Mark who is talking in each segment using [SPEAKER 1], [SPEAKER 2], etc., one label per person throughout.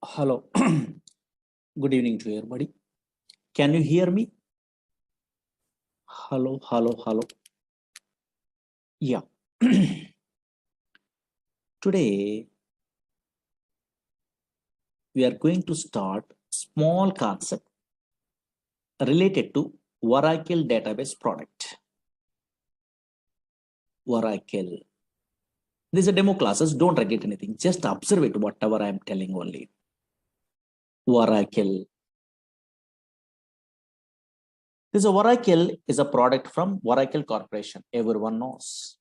[SPEAKER 1] Hello. Good evening to everybody. Can you hear me? Hello, hello, hello. Yeah. Today, we are going to start small concept related to Oracle database product. Oracle. This is a demo classes. Don't write anything. Just observe it, whatever I am telling only. Oracle. This Oracle is a product from Oracle Corporation. Everyone knows.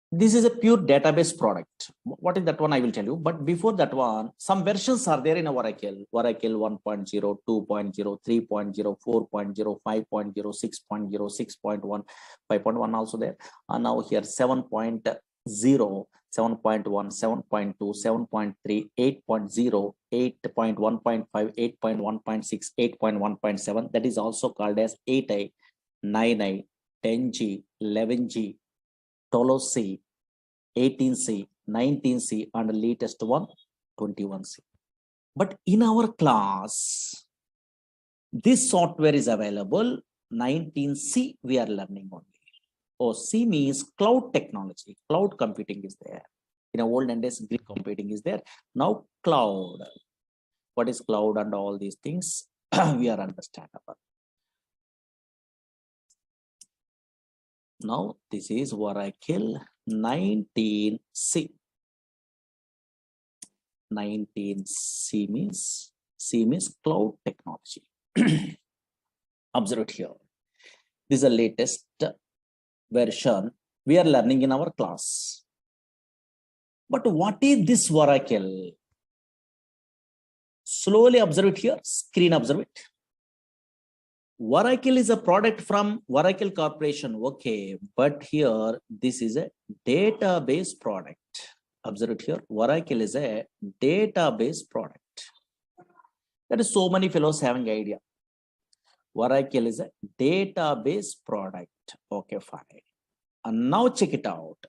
[SPEAKER 1] This is a pure database product. What is that one? I will tell you. But before that one, some versions are there in Oracle. Oracle 1.0, 2.0, 3.0, 4.0, 5.0, 6.0, 6.1, 5.1 also there. And now here 7.0, 7.1, 7.2, 7.3, 8.0, 8.1.5, 8.1.6, 8.1.7. That is also called as 8i, 9i, 10G, 11G. 12C, 18C, 19C, and the latest one, 21C. But in our class, this software is available. 19C, we are learning only. Oh, C means cloud technology. Cloud computing is there. In olden days, Greek computing is there. Now, cloud. What is cloud and all these things? We are understandable. Now, this is Oracle 19C. 19C means cloud technology. Observe it here. This is the latest version we are learning in our class. But what is this Oracle? Slowly observe it here. Screen observe it. Oracle is a product from Oracle Corporation. Okay, but here this is a database product. Observe it here. Oracle is a database product. That is so many fellows having idea. Oracle is a database product. Okay, fine. And now check it out.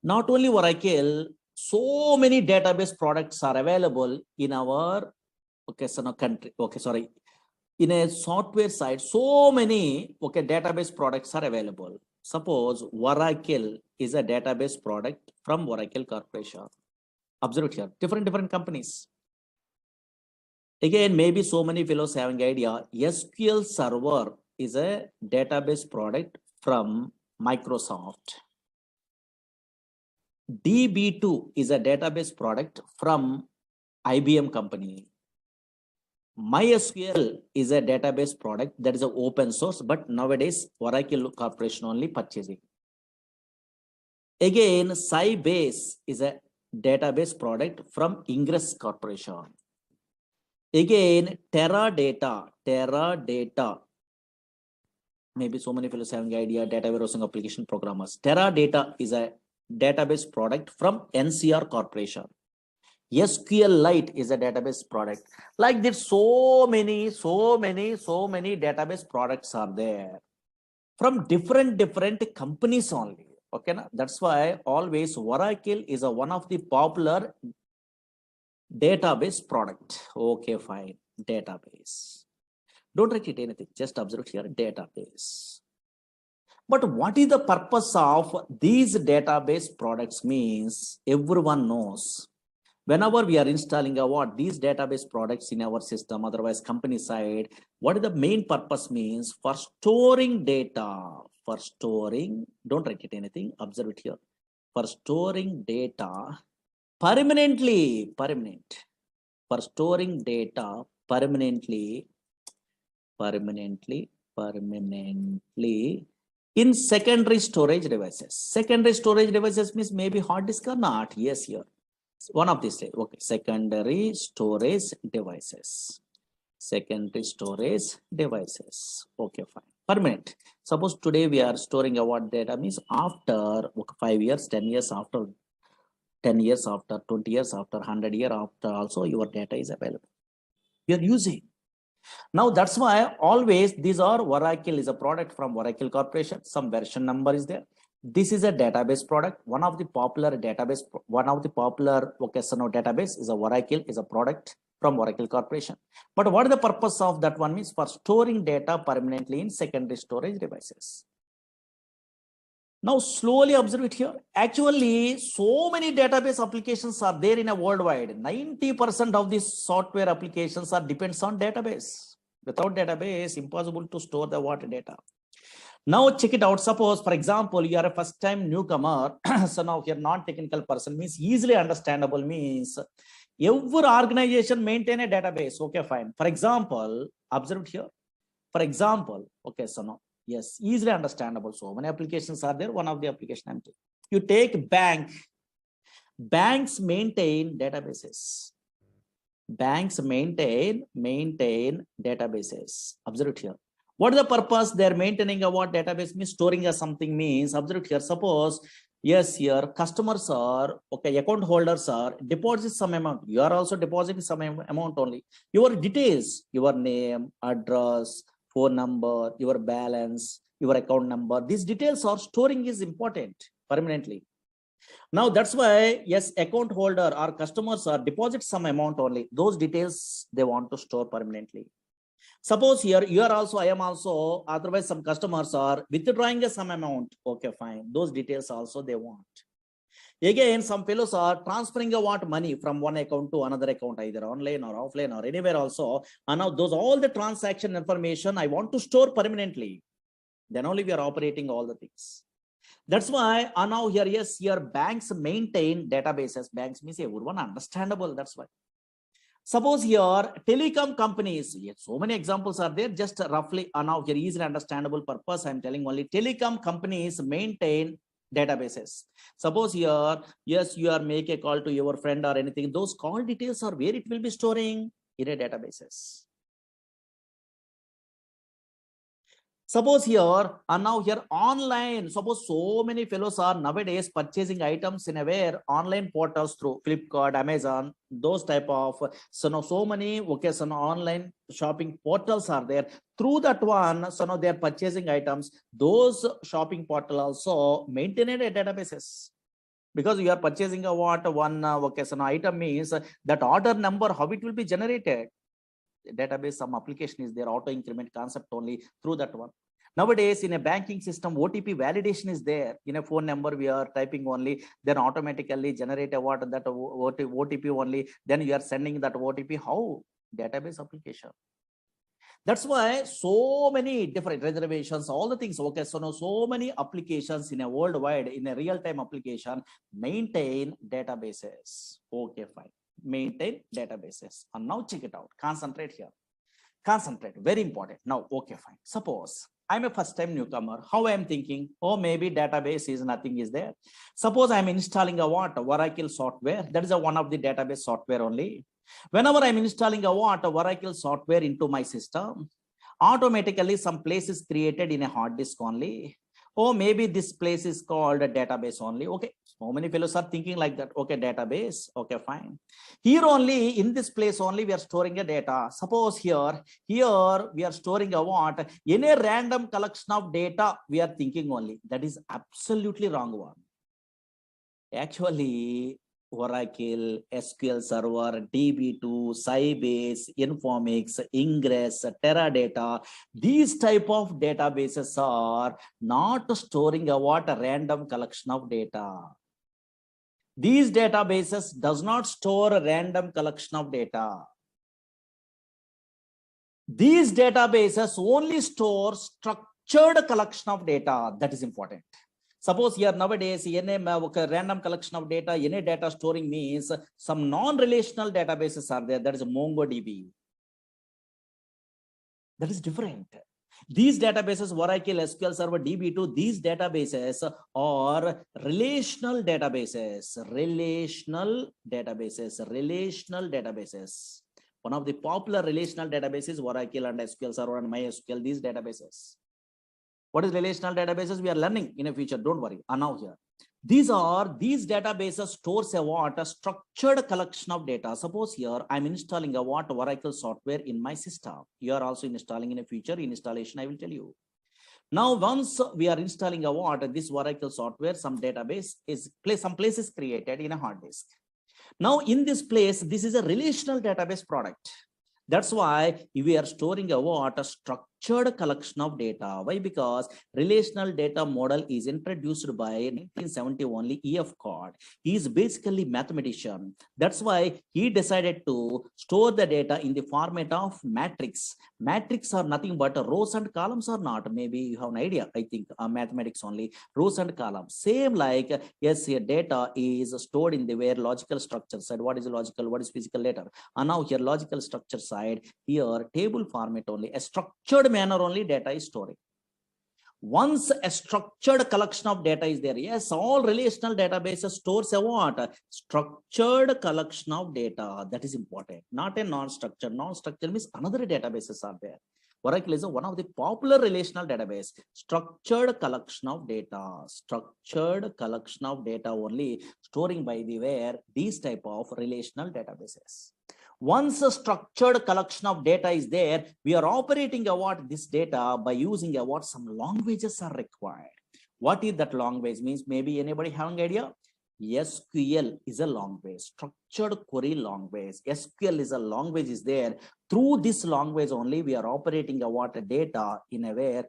[SPEAKER 1] Not only Oracle, so many database products are available in our country. Okay, sorry. In a software side, so many database products are available. Suppose Oracle is a database product from Oracle Corporation. Observe it here. Different companies. Again, maybe so many fellows having idea. SQL Server is a database product from Microsoft. DB2 is a database product from IBM company. MySQL is a database product that is an open source, but nowadays Oracle Corporation only purchasing. Again, Sybase is a database product from Ingress Corporation. Again, Teradata. Maybe so many fellows having idea, data warehousing application programmers. Teradata is a database product from NCR Corporation. SQLite is a database product. Like there's so many database products are there from different companies only. Okay, na? That's why always Oracle is one of the popular database product. Okay, fine. Database. Don't write it anything. Just observe here. Database. But what is the purpose of these database products means everyone knows. Whenever we are installing these database products in our system, otherwise company side, what is the main purpose means? For storing data. For storing, don't write it anything, observe it here. For storing data permanently. For storing data permanently in secondary storage devices. Secondary storage devices means maybe hard disk or not. Yes, here. One of these. Okay, secondary storage devices. Secondary storage devices. Okay, fine. Permanent. Suppose today we are storing our data means after 5 years, 10 years after, 10 years after, 20 years after, 100 years after also your data is available. You are using. Now that's why always these are Oracle is a product from Oracle Corporation. Some version number is there. This is a database product. One of the popular database database is a Oracle, is a product from Oracle Corporation. But what is the purpose of that one means? For storing data permanently in secondary storage devices. Now slowly observe it here. Actually, so many database applications are there in a worldwide. 90% of these software applications are depends on database. Without database, impossible to store the water data. Now check it out. Suppose, for example, you are a first-time newcomer. So now you're non-technical person, means easily understandable, means every organization maintain a database. Okay, fine. For example, observe it here. For example, okay, so now, yes, easily understandable. So many applications are there. One of the application I'm taking. You take bank. Banks maintain databases. Banks maintain databases. Observe it here. What is the purpose? They're maintaining a what database means storing a something means. Observe here. Suppose, yes, here customers are, okay, account holders are deposit some amount. You are also depositing some amount only. Your details, your name, address, phone number, your balance, your account number. These details are storing is important permanently. Now that's why, yes, account holder or customers are deposit some amount only. Those details they want to store permanently. Suppose here you are also, I am also, otherwise some customers are withdrawing some amount. Okay, fine. Those details also they want. Again, some fellows are transferring what money from one account to another account, either online or offline or anywhere also. And now those all the transaction information I want to store permanently. Then only we are operating all the things. That's why now here, yes, here banks maintain databases. Banks means everyone understandable. That's why. Suppose here telecom companies, yes, so many examples are there, just roughly now here easily understandable purpose. I'm telling only telecom companies maintain databases. Suppose here, yes, you are make a call to your friend or anything. Those call details are where it will be storing in a databases. Suppose here and now here online, suppose so many fellows are nowadays purchasing items in a where online portals through Flipkart, Amazon, those type of, so now so many, okay, so now online shopping portals are there. Through that one, so now they are purchasing items. Those shopping portal also maintain a databases. Because you are purchasing a what one okay, so now item means that order number, how it will be generated. Database, some application is there, auto increment concept only through that one. Nowadays in a banking system, OTP validation is there. In a phone number we are typing only, then automatically generate a what that OTP only, then you are sending that OTP. How? Database application. That's why so many different reservations, all the things. Okay, so now so many applications in a worldwide, in a real-time application, maintain databases. Okay, fine. Maintain databases. And now check it out. Concentrate here. Concentrate. Very important. Now, okay, fine. Suppose I'm a first-time newcomer. How I am thinking? Oh, maybe database is nothing is there. Suppose I'm installing a what? Oracle software. That is a one of the database software only. Whenever I'm installing a what? Oracle software into my system, automatically some place is created in a hard disk only. Oh, maybe this place is called a database only. Okay, so many fellows are thinking like that. Okay, database. Okay, fine. Here only, in this place only, we are storing a data. Suppose here we are storing a what? In a random collection of data, we are thinking only. That is absolutely wrong one. Actually, Oracle, SQL Server, DB2, Sybase, Informix, Ingress, Teradata, these type of databases are not storing a what? A random collection of data. These databases does not store a random collection of data. These databases only store structured collection of data. That is important. Suppose here nowadays, any random collection of data, any data storing means some non-relational databases are there. That is MongoDB. That is different. These databases, Oracle, SQL Server, DB2, these databases are relational databases. Relational databases. One of the popular relational databases, Oracle and SQL Server and MySQL, these databases. What is relational databases? We are learning in a future. Don't worry. Now here, these databases stores a what? A structured collection of data. Suppose here I'm installing a what? Oracle software in my system. You are also installing in a future installation. I will tell you. Now, once we are installing a what, this Oracle software, some database is some place is created in a hard disk. Now, in this place, this is a relational database product. That's why we are storing a what, a structured collection of data. Why? Because relational data model is introduced by 1970 only E.F. Cod. He is basically mathematician. That's why he decided to store the data in the format of matrix. Matrix are nothing but rows and columns are not. Maybe you have an idea. I think mathematics only rows and columns. Same like yes, here data is stored in the where logical structure side. What is logical? What is physical later? And now here logical structure side, here table format only, a structured manner only data is storing. Once a structured collection of data is there, yes, all relational databases stores a what? Structured collection of data. That is important, not a non-structured. Non-structured means another databases are there. Oracle is one of the popular relational database. Structured collection of data. Structured collection of data only storing by the where these type of relational databases. Once a structured collection of data is there, we are operating what this data by using what some languages are required. What is that language means? Maybe anybody having idea? SQL is a language, structured query language. SQL is a language is there. Through this language only, we are operating what data in a where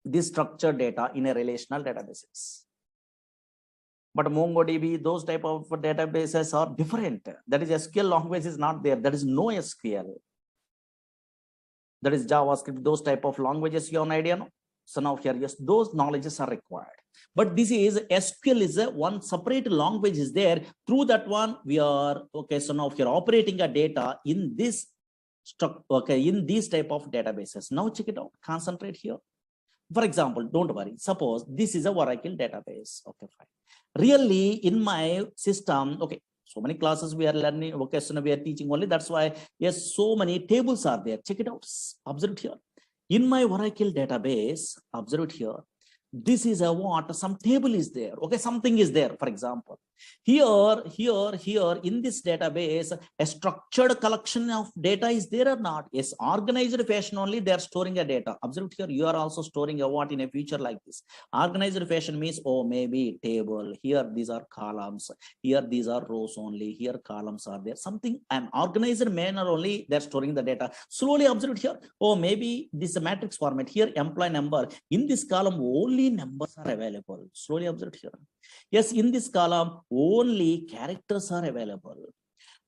[SPEAKER 1] this structured data in a relational databases. But MongoDB, those type of databases are different. That is SQL language is not there. There is no SQL. That is JavaScript, those type of languages, you have an idea, no? So now here, yes, those knowledges are required. But this is SQL is a one separate language is there. Through that one, we are, okay, so now here operating a data in this in these type of databases. Now check it out, concentrate here. For example, don't worry, suppose this is a Oracle database. Okay, fine. Really in my system, okay, so many classes we are learning, okay, so we are teaching only. That's why, yes, so many tables are there. Check it out, observe it here. In my Oracle database, observe it here. This is a what? Some table is there. Okay, something is there. For example, here in this database, a structured collection of data is there or not? Yes, organized fashion only they are storing a data. Observe here, you are also storing a what in a future like this. Organized fashion means, oh, maybe table. Here these are columns. Here these are rows only. Here columns are there. Something an organized manner only they are storing the data. Slowly observe here. Oh, maybe this is a matrix format. Here employee number. In this column only numbers are available. Slowly observe here. Yes, in this column only characters are available.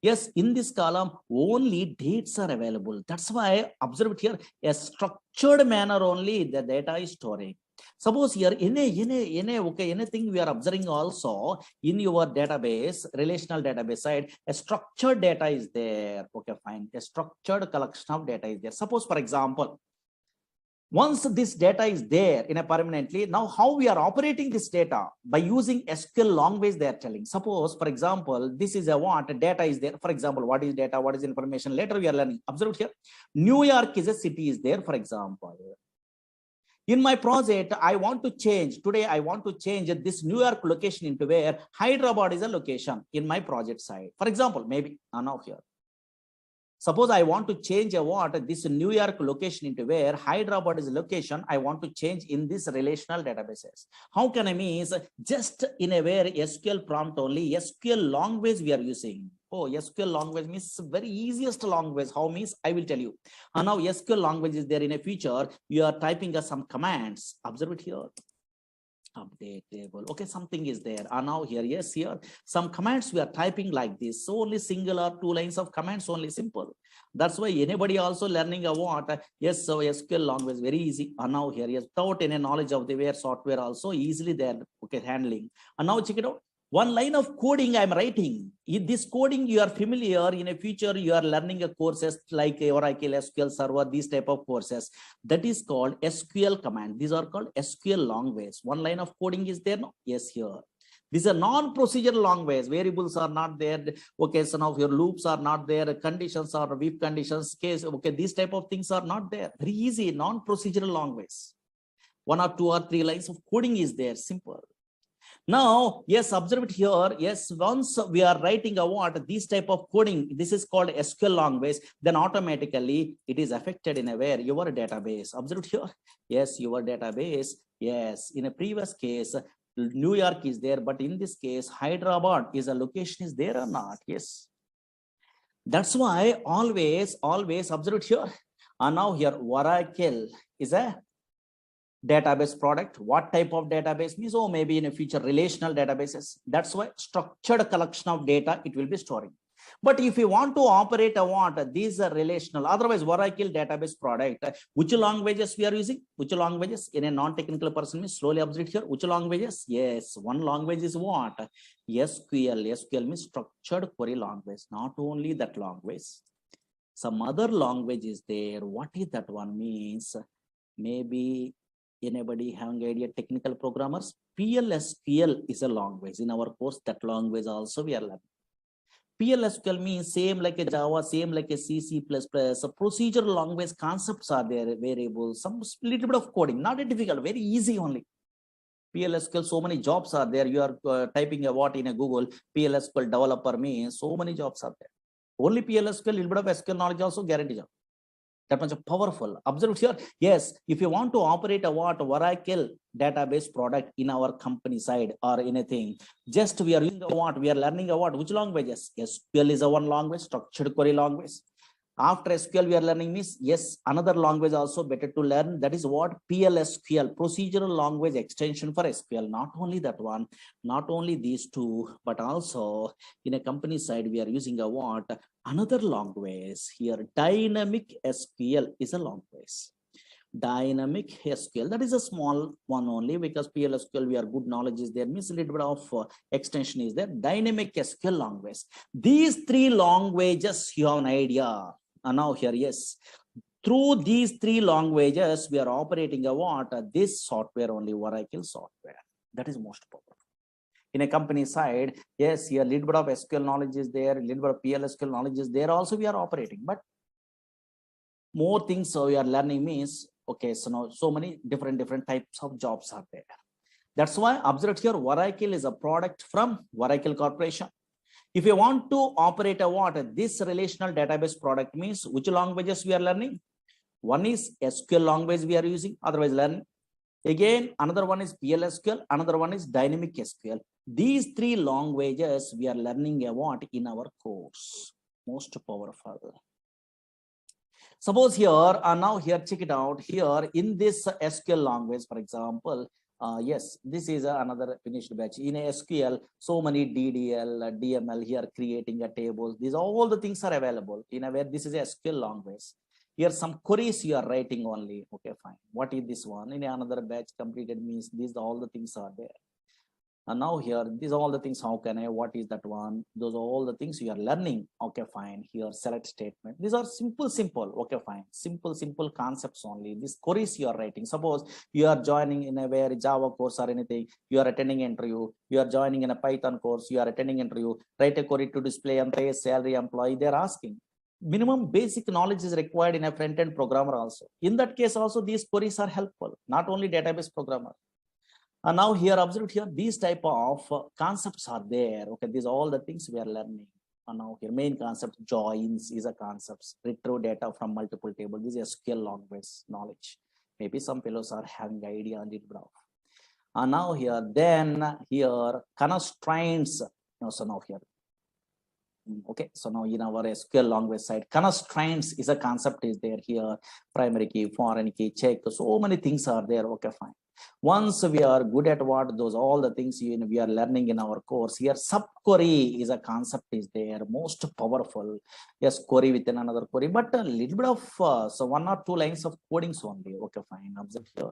[SPEAKER 1] Yes, in this column only dates are available. That's why observe it here, a structured manner only the data is storing. Suppose here okay, anything we are observing also in your database, relational database side, a structured data is there. Okay, fine. A structured collection of data is there. Suppose, for example, once this data is there in a permanently, now how we are operating this data by using SQL language they are telling. Suppose, for example, this is a what data is there. For example, what is data? What is information? Later we are learning. Observe here. New York is a city is there, for example. In my project, I want to change. Today, I want to change this New York location into where Hyderabad is a location in my project side. For example, maybe now here. Suppose I want to change a what this New York location into where Hyderabad is a location. I want to change in this relational databases. How can I mean? Just in a where SQL prompt only, SQL language we are using. Oh, SQL language means very easiest language. How means I will tell you. And now SQL language is there in a feature. You are typing some commands. Observe it here. Update table. Okay, something is there. And now here, yes, here some commands we are typing like this. So only single or two lines of commands, only simple. That's why anybody also learning a what? Yes, so SQL language very easy. And now here, yes, without any knowledge of the where software also easily there. Okay, handling. And now check it out. One line of coding I'm writing. In this coding you are familiar. In a future you are learning a courses like Oracle SQL Server, these type of courses. That is called SQL command. These are called SQL language. One line of coding is there. No? Yes, here. These are non-procedural language. Variables are not there. Okay, so now your loops are not there. Conditions are if conditions case. Okay, these type of things are not there. Very easy, non-procedural language. One or two or three lines of coding is there. Simple. Now, yes, observe it here. Yes, once we are writing a what, this type of coding, this is called SQL language, then automatically it is affected in a where your database. Observe it here. Yes, your database. Yes, in a previous case, New York is there, but in this case, Hyderabad is a location is there or not? Yes. That's why always observe it here. And now here, Oracle is a database product. What type of database means? Oh, maybe in a future relational databases. That's why structured collection of data it will be storing. But if you want to operate a what, these are relational. Otherwise, Oracle database product. Which languages we are using? Which languages? In a non-technical person means slowly observe here. Which languages? Yes, one language is what? SQL. SQL means structured query language. Not only that language, some other language is there. What is that one means? Maybe anybody having idea? Technical programmers. PLSQL is a language. In our course, that language also we are learning. PLSQL means same like a Java, same like a C, C++. So procedural language concepts are there, variables, some little bit of coding, not a difficult, very easy only. PLSQL, so many jobs are there. You are typing a what in a Google, PLSQL developer means so many jobs are there. Only PLSQL, little bit of SQL knowledge also guaranteed job. That much powerful. Observe here. Yes, if you want to operate a what Oracle database product in our company side or anything, just we are using a what, we are learning a what, which languages? SQL is a one language, structured query language. After SQL, we are learning means, yes, another language also better to learn. That is what PLSQL, procedural language extension for SQL. Not only that one, not only these two, but also in a company side, we are using a what? Another language here. Dynamic SQL is a language. Dynamic SQL, that is a small one only, because PLSQL we are good knowledge is there, means a little bit of extension is there. Dynamic SQL language. These three languages you have an idea. And now here, yes, through these three languages we are operating a what? This software only, Oracle software. That is most powerful. In a company side, yes, here little bit of SQL knowledge is there, little bit of PLSQL knowledge is there also we are operating, but more things so we are learning means, okay, so now so many different types of jobs are there. That's why observe here, Oracle is a product from Oracle Corporation. If you want to operate a what, this relational database product means which languages we are learning? One is SQL language we are using, otherwise learning. Again, another one is PLSQL, another one is dynamic SQL. These three languages we are learning a what in our course. Most powerful. Suppose here, now here, check it out. Here in this SQL language, for example, yes, this is another finished batch. In a SQL, so many DDL, DML here creating a table. These all the things are available in a way. This is a SQL language. Here some queries you are writing only. Okay, fine. What is this one? In another batch completed means these all the things are there. And now here, these are all the things. How can I? What is that one? Those are all the things you are learning. Okay, fine. Here, select statement. These are simple. Okay, fine. Simple concepts only. These queries you are writing. Suppose you are joining in a where Java course or anything. You are attending interview. You are joining in a Python course. You are attending interview. Write a query to display employee salary employee. They are asking. Minimum basic knowledge is required in a front-end programmer also. In that case, also these queries are helpful. Not only database programmer. And now here, observe here, these type of concepts are there. Okay, these are all the things we are learning. And now here, main concept, joins is a concept, retrieve data from multiple tables. This is SQL language knowledge. Maybe some fellows are having idea on it. And now here, then here, constraints. So now here. Okay, so now in our SQL language side, constraints is a concept is there here. Primary key, foreign key, check. So many things are there. Okay, fine. Once we are good at what those all the things we are learning in our course here, subquery is a concept is there, most powerful. Yes, query within another query, but a little bit of so 1 or 2 lines of codings only. Okay, fine. Observe here.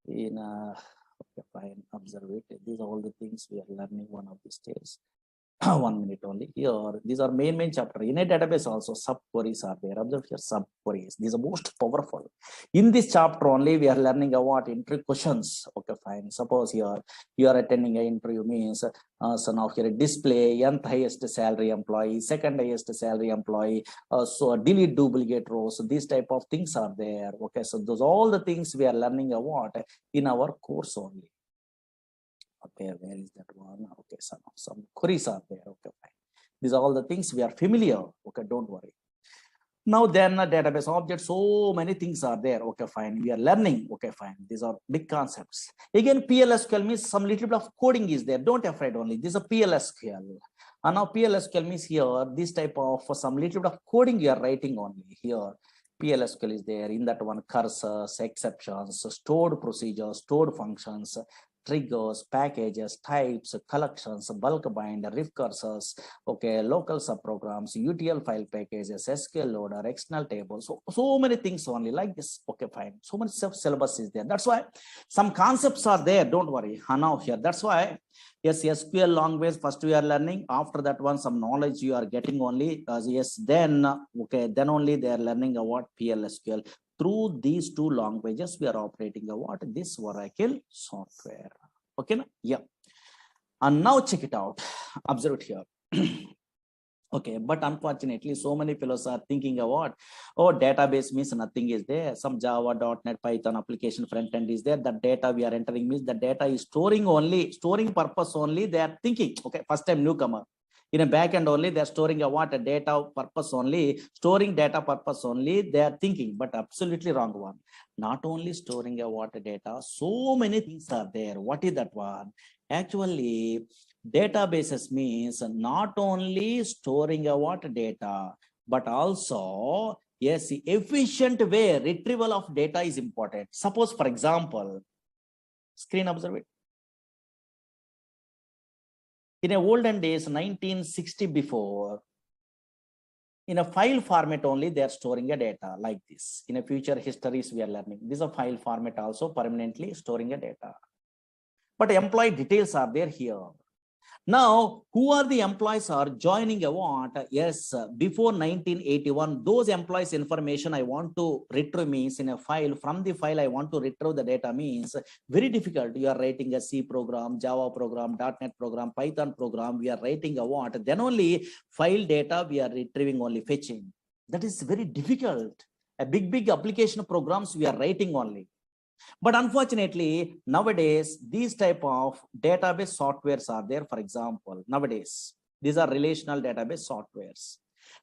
[SPEAKER 1] In okay, fine. Observe it. These are all the things we are learning one of these days. 1 minute only here. These are main chapter. In a database also subqueries are there. Observe here, subqueries. These are most powerful. In this chapter only we are learning about interview questions. Okay, fine. Suppose here you are attending an interview means so now here display nth highest salary employee, second highest salary employee, so delete duplicate rows. So these type of things are there. Okay, so those all the things we are learning about in our course only. Okay, where is that one? Okay, some queries are there. Okay, fine. These are all the things we are familiar. Okay, don't worry. Now then database object, so many things are there. Okay, fine. We are learning. Okay, fine. These are big concepts. Again, PLSQL means some little bit of coding is there. Don't afraid only. This is a PLSQL. And now PLSQL means here, this type of some little bit of coding you are writing only here. PLSQL is there. In that one, cursors, exceptions, stored procedures, stored functions, triggers, packages, types, collections, bulk bind, riff cursors, okay, local subprograms, UTL file packages, SQL loader, external tables, so many things only like this. Okay, fine. So much syllabus is there. That's why some concepts are there. Don't worry. Now here. That's why yes, SQL language first we are learning. After that one, some knowledge you are getting only. Yes, then okay, then only they are learning about PLSQL. Through these two languages, we are operating what this Oracle software. Okay, yeah. And now check it out. Observe it here. Okay, but unfortunately, so many fellows are thinking about, oh, database means nothing is there. Some Java, .NET, Python application front end is there. The data we are entering means the data is storing purpose only. They are thinking, okay, first time newcomer. In a backend only, they are storing a data purpose only, storing data purpose only. They are thinking, but absolutely wrong one. Not only storing a data, so many things are there. What is that one? Actually, databases means not only storing a data, but also yes, efficient way retrieval of data is important. Suppose, for example, screen observe it. In a olden days, 1960 before, in a file format only, they are storing a data like this. In a future histories, we are learning. This is a file format also permanently storing a data. But employee details are there here. Now, who are the employees are joining a what? Yes, before 1981, those employees information I want to retrieve means in a file. From the file, I want to retrieve the data means very difficult. You are writing a C program, Java program, .NET program, Python program. We are writing a what? Then only file data we are retrieving only fetching. That is very difficult. A big application programs we are writing only. But unfortunately, nowadays, these type of database softwares are there. For example, nowadays, these are relational database softwares.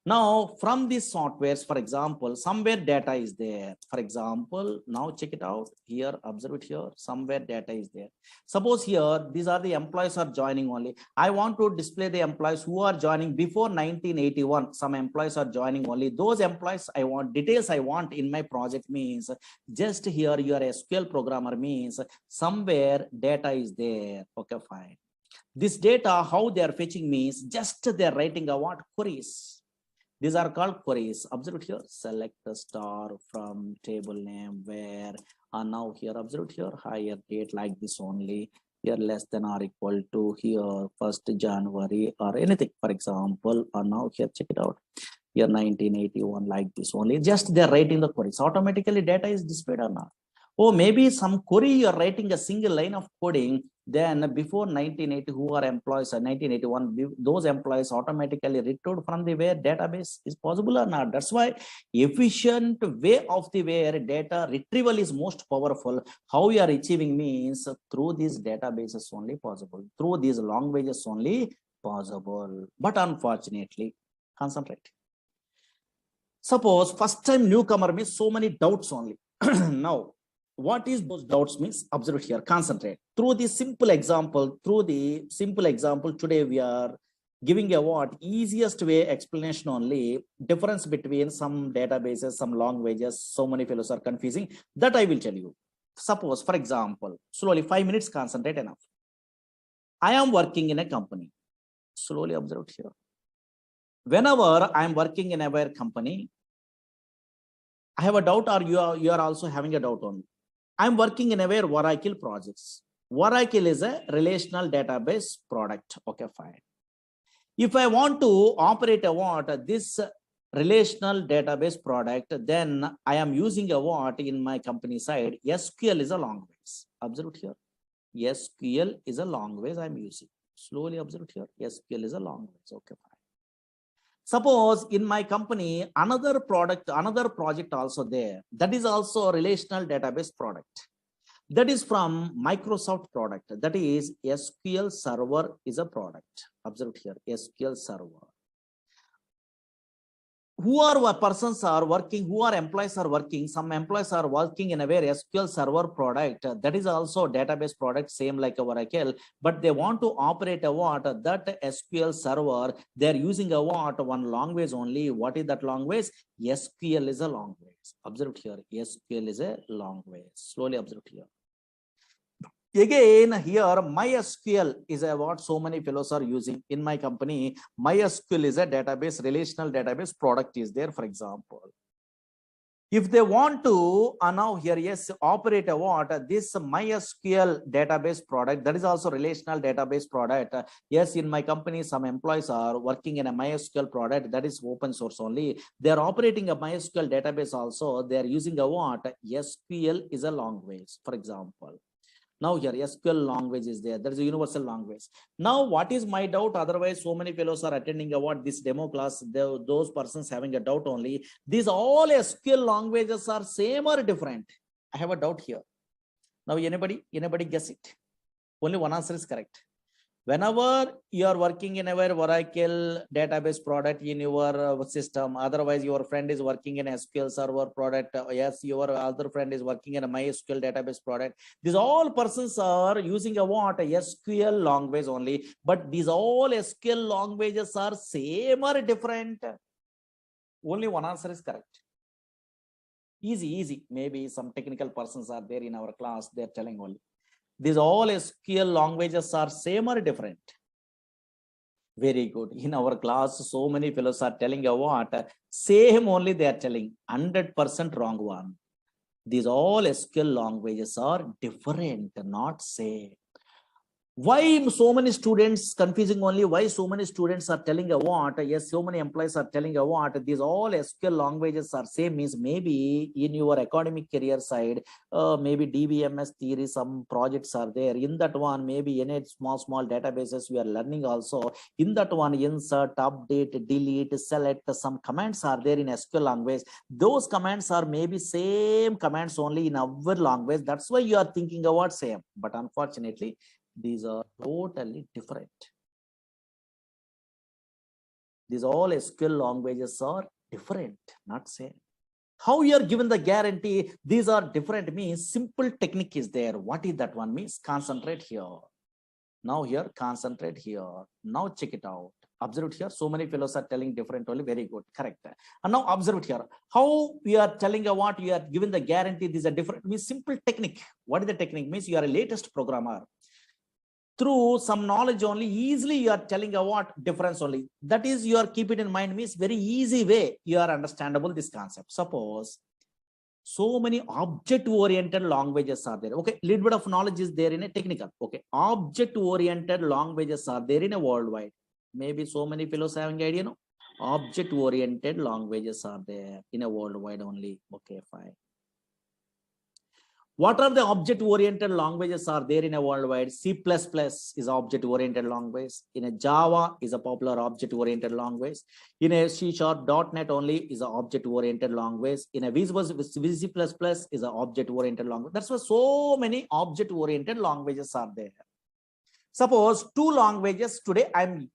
[SPEAKER 1] Now, from these softwares, for example, somewhere data is there. For example, now check it out here, observe it here, somewhere data is there. Suppose here, these are the employees are joining only. I want to display the employees who are joining before 1981. Some employees are joining only. Those employees I want, details I want in my project means just here your SQL programmer means somewhere data is there. Okay, fine. This data, how they are fetching means just they are writing a what queries. These are called queries. Observe it here. Select a star from table name where now here observe it here higher date like this only. Here less than or equal to here 1st January or anything. For example, now here check it out. Here 1981 like this only. Just they are writing the queries. Automatically data is displayed or not. Oh, maybe some query you are writing a single line of coding. Then before 1980, who are employees? 1981, those employees automatically retrieved from the where database is possible or not. That's why efficient way of the where data retrieval is most powerful. How we are achieving means through these databases only possible. Through these languages only possible. But unfortunately, concentrate. Suppose first time newcomer means so many doubts only. Now, what is those doubts means? Observe here, concentrate. Through the simple example, today we are giving a what? Easiest way explanation only, difference between some databases, some languages, so many fellows are confusing. That I will tell you. Suppose, for example, slowly 5 minutes, concentrate enough. I am working in a company. Slowly observe here. Whenever I am working in a company, I have a doubt or you are also having a doubt on. I'm working in a Oracle projects. Oracle is a relational database product. Okay, fine. If I want to operate this relational database product, then I am using a in my company side. SQL is a language. Observe here. SQL is a language I'm using. Slowly observe here. SQL is a language. Okay, fine. Suppose in my company, another project also there. That is also a relational database product. That is from Microsoft product. That is SQL Server is a product. Observe here, SQL Server. Who are persons are working, who are employees are working, some employees are working in a very SQL Server product. That is also database product, same like a Oracle, but they want to operate a what? That SQL Server, they're using a what? One language only. What is that language? SQL is a language. Observe here, SQL is a language. Slowly observe here. Again, here MySQL is a what so many fellows are using in my company. MySQL is a database, relational database product is there, for example. If they want to now here, yes, operate a what? This MySQL database product, that is also relational database product. Yes, in my company, some employees are working in a MySQL product that is open source only. They are operating a MySQL database also. They are using a what? SQL is a language, for example. Now here SQL language is there. There is a universal language. Now what is my doubt? Otherwise, so many fellows are attending what this demo class. Those persons having a doubt only. These all SQL languages are same or different? I have a doubt here. Now anybody guess it? Only one answer is correct. Whenever you are working in a Oracle database product in your system, otherwise your friend is working in SQL Server product, yes, your other friend is working in a MySQL database product. These all persons are using a what? A SQL language only, but these all SQL languages are same or different? Only one answer is correct. Easy. Maybe some technical persons are there in our class, they're telling only. These all SQL languages are same or different? Very good. In our class, so many fellows are telling a what? Same only they are telling. 100% wrong one. These all SQL languages are different, not same. Why so many students confusing only? Why so many students are telling a what? Yes, so many employees are telling a what? These all SQL languages are same, means maybe in your academic career side, maybe DBMS theory, some projects are there. In that one, maybe in small databases we are learning also. In that one, insert, update, delete, select, some commands are there in SQL language. Those commands are maybe same commands only in our language. That's why you are thinking about same. But unfortunately, these are totally different. These all SQL languages are different, not same. How you are given the guarantee these are different means simple technique is there. What is that one means? Concentrate here. Now here, concentrate here. Now check it out. Observe it here. So many fellows are telling different only. Very good. Correct. And now observe it here. How we are telling a what you are given the guarantee these are different means simple technique. What is the technique? Means you are a latest programmer. Through some knowledge only, easily you are telling a what difference only. That is, you are keep it in mind means very easy way you are understandable this concept. Suppose so many object oriented languages are there. Okay, little bit of knowledge is there in a technical. Okay, object oriented languages are there in a worldwide. Maybe so many fellows having idea, no? Object oriented languages are there in a worldwide only. Okay, fine. What are the object-oriented languages are there in a worldwide? C++ is object-oriented language. In a Java is a popular object-oriented language. In a C# .NET only is an object-oriented language. In a VC++ is an object-oriented language. That's why so many object-oriented languages are there. Suppose two languages today I'm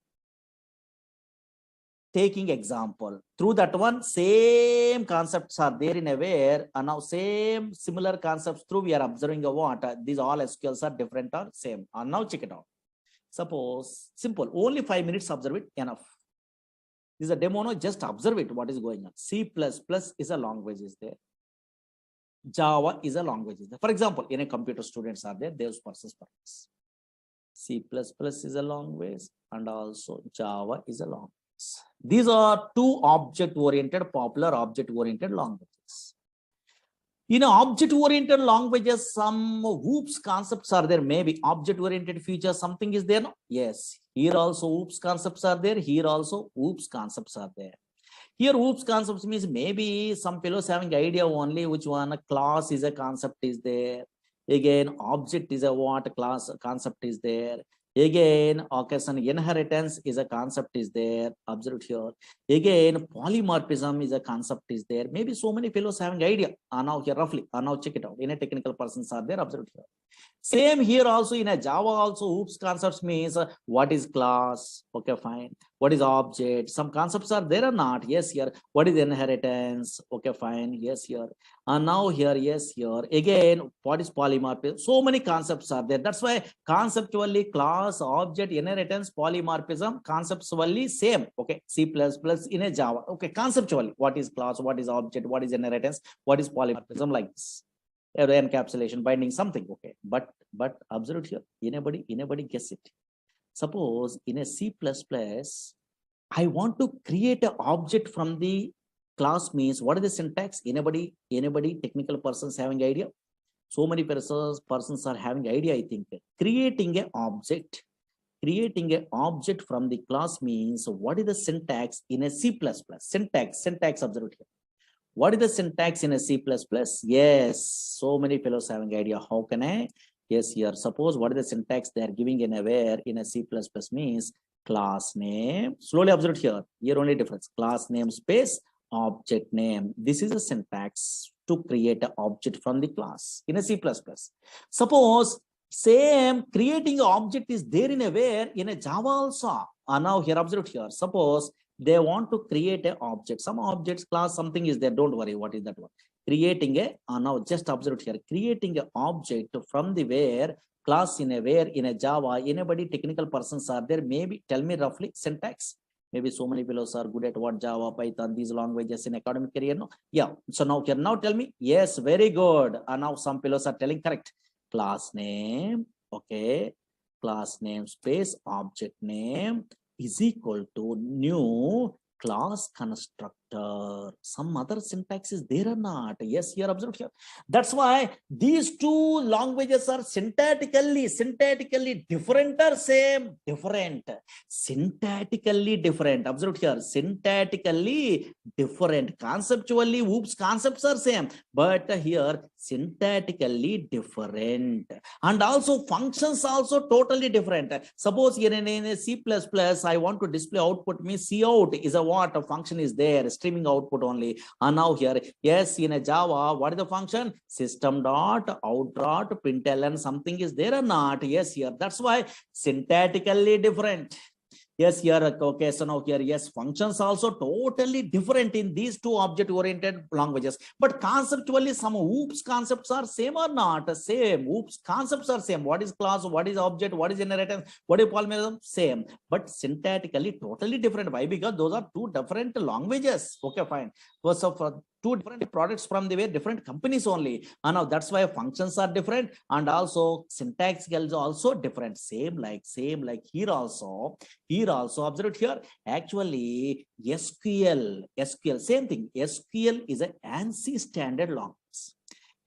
[SPEAKER 1] taking example. Through that one, same concepts are there in a where, and now same similar concepts through we are observing a what these all SQLs are different or same. And now check it out. Suppose simple, only 5 minutes observe it enough. This is a demo, no, just observe it what is going on. C++ is a language is there. Java is a language is there. For example, in a computer students are there, those persons purpose. C++ is a language and also Java is a language. These are two object-oriented, popular object-oriented languages. In object-oriented languages, some OOPS concepts are there. Maybe object-oriented features, something is there. No? Yes. Here also OOPS concepts are there. Here also OOPS concepts are there. Here OOPS concepts means maybe some fellows having idea only which one a class is a concept is there. Again, object is a what class concept is there. Again, occasion inheritance is a concept is there. Observe here. Again, polymorphism is a concept is there. Maybe so many fellows having idea. Now here roughly. Now check it out. In a technical persons are there. Observe here. Same here also in a Java also. Oops concepts means what is class? Okay, fine. What is object? Some concepts are there or not? Yes, here. What is inheritance? Okay, fine. Yes, here. And now here, yes, here. Again, what is polymorphism? So many concepts are there. That's why conceptually class, object, inheritance, polymorphism, conceptually same. Okay, C++ in a Java. Okay, conceptually, what is class, what is object, what is inheritance, what is polymorphism, like this. Encapsulation, binding, something. Okay, but observe here. Anybody guess it? Suppose in a C++, I want to create an object from the class means what is the syntax? Anybody technical persons having idea? So many persons are having idea, I think. Creating an object from the class means what is the syntax in a C++? Syntax observe here. What is the syntax in a C++? Yes, so many fellows having idea. How can I? Yes, here. Suppose what is the syntax they are giving in a where in a C++ means class name. Slowly observe here. Here only difference. Class name space object name. This is the syntax to create an object from the class in a C++. Suppose same creating an object is there in a where in a Java also. Now here observe here. Suppose they want to create an object, some objects class something is there, don't worry what is that one. Creating a now just observe here, creating an object from the where class in a where in a Java. Anybody technical persons are there? Maybe tell me roughly syntax. Maybe so many fellows are good at what Java, Python, these languages in academic career. No, yeah. So now here, now tell me. Yes, very good. And now some fellows are telling correct. Class name, okay. Class name space object name is equal to new class constructor. Some other syntax is there or not? Yes, here observe here. That's why these two languages are syntactically different or same? Different. Syntactically different. Observe here. Syntactically different. Conceptually, oops, concepts are same. But here syntactically different. And also functions also totally different. Suppose here in a C++, I want to display output means cout is a what? A function is there, streaming output only. And now here, yes, in a Java, what is the function? System.out.println, something is there or not? Yes, here. That's why syntactically different. Yes, here, okay, so now here, yes, functions also totally different in these two object-oriented languages. But conceptually, some oops concepts are same or not? Same. Oops concepts are same. What is class? What is object? What is inheritance? What is polymorphism? Same. But syntactically, totally different. Why? Because those are two different languages. Okay, fine. So for two different products from the way different companies only. And now that's why functions are different, and also syntax is also different. Same like here also observe here. Actually, SQL, same thing. SQL is an ANSI standard language.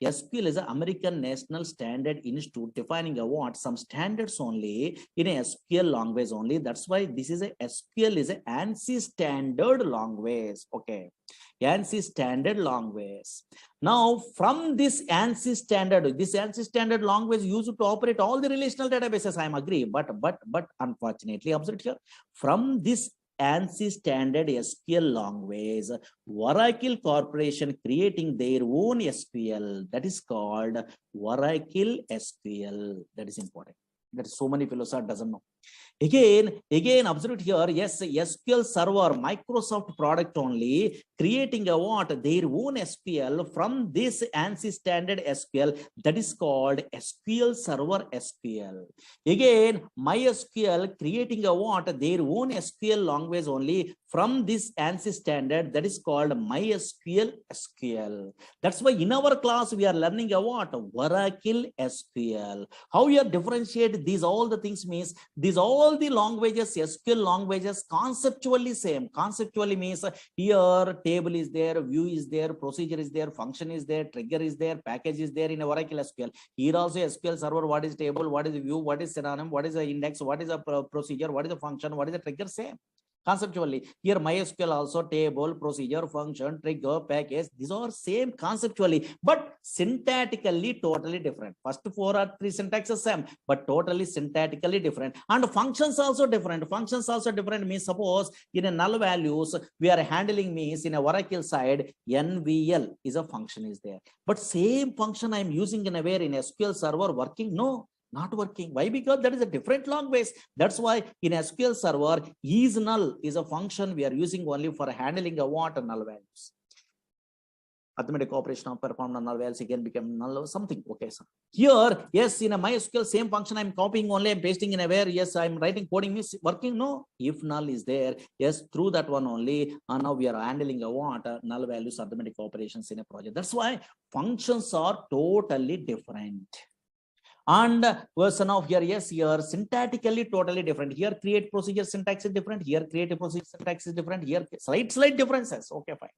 [SPEAKER 1] SQL is an American National Standard Institute defining a what? Some standards only in a SQL language only. That's why this is a SQL is an ANSI standard language. Okay. ANSI standard language. Now, from this ANSI standard language used to operate all the relational databases. I am agree, but unfortunately, observe here, from this ANSI standard SQL language, Oracle Corporation creating their own SQL that is called Oracle SQL. That is important. That is so many fellows doesn't know. Again, observe here, yes, SQL Server, Microsoft product only, creating a what? Their own SQL from this ANSI standard SQL that is called SQL Server SQL. Again, MySQL creating a what? Their own SQL language only from this ANSI standard that is called MySQL SQL. That's why in our class we are learning a what? Oracle SQL. How we are differentiate these all the things means these all the languages, SQL languages, conceptually same. Conceptually means here table is there, view is there, procedure is there, function is there, trigger is there, package is there in Oracle SQL. Here also SQL Server, what is table, what is view, what is synonym, what is the index, what is a procedure, what is the function, what is the trigger, same. conceptually. Here MySQL also table, procedure, function, trigger, package. These are same conceptually, but syntactically totally different. First 4 or 3 syntaxes same, but totally syntactically different. And functions also different. Functions also different means suppose in a null values we are handling means in a Oracle side NVL is a function is there. But same function I am using in a where in SQL server working? No, not working. Why? Because that is a different language. That's why in SQL server is null is a function we are using only for handling a what null values. Arithmetic operation of performed on null values again become null or something. Okay, sir. Here, yes, in a MySQL same function I'm copying only, I'm pasting in a where, yes, I'm writing coding means working. No, if null is there, yes, through that one only. And now we are handling a what null values arithmetic operations in a project. That's why functions are totally different. And version of here, yes, here syntactically totally different. Here create procedure syntax is different. Here create a procedure syntax is different. Here slight differences. Okay, fine.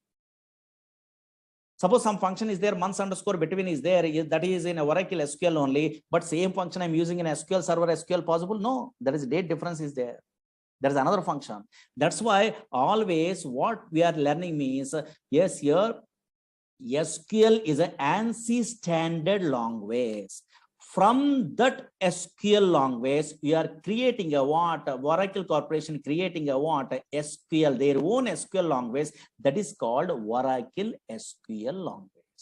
[SPEAKER 1] Suppose some function is there, months underscore between is there, that is in a Oracle SQL only, but same function I'm using in SQL server SQL possible? No, there is date difference is there. There is another function. That's why always what we are learning means, yes, here SQL is an ANSI standard language. From that SQL language, we are creating a what? Oracle Corporation creating a what? SQL, their own SQL language that is called Oracle SQL language.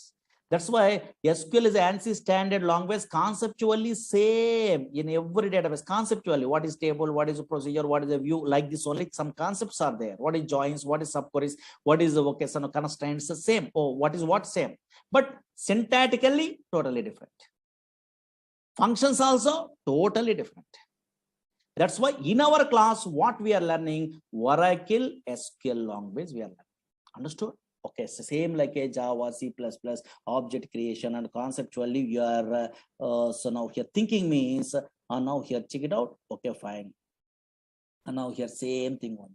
[SPEAKER 1] That's why SQL is an ANSI standard language, conceptually same in every database. Conceptually, what is table, what is a procedure, what is a view, like this only some concepts are there. What is joins, what is subqueries, what is the vocation constraints, the same. Oh, what is what same, but syntactically totally different. Functions also totally different. That's why in our class, what we are learning, Oracle SQL language we are learning. Understood? Okay, so same like a Java, C++, object creation, and conceptually you are, so now here thinking means, now here check it out. Okay, fine. And now here same thing only.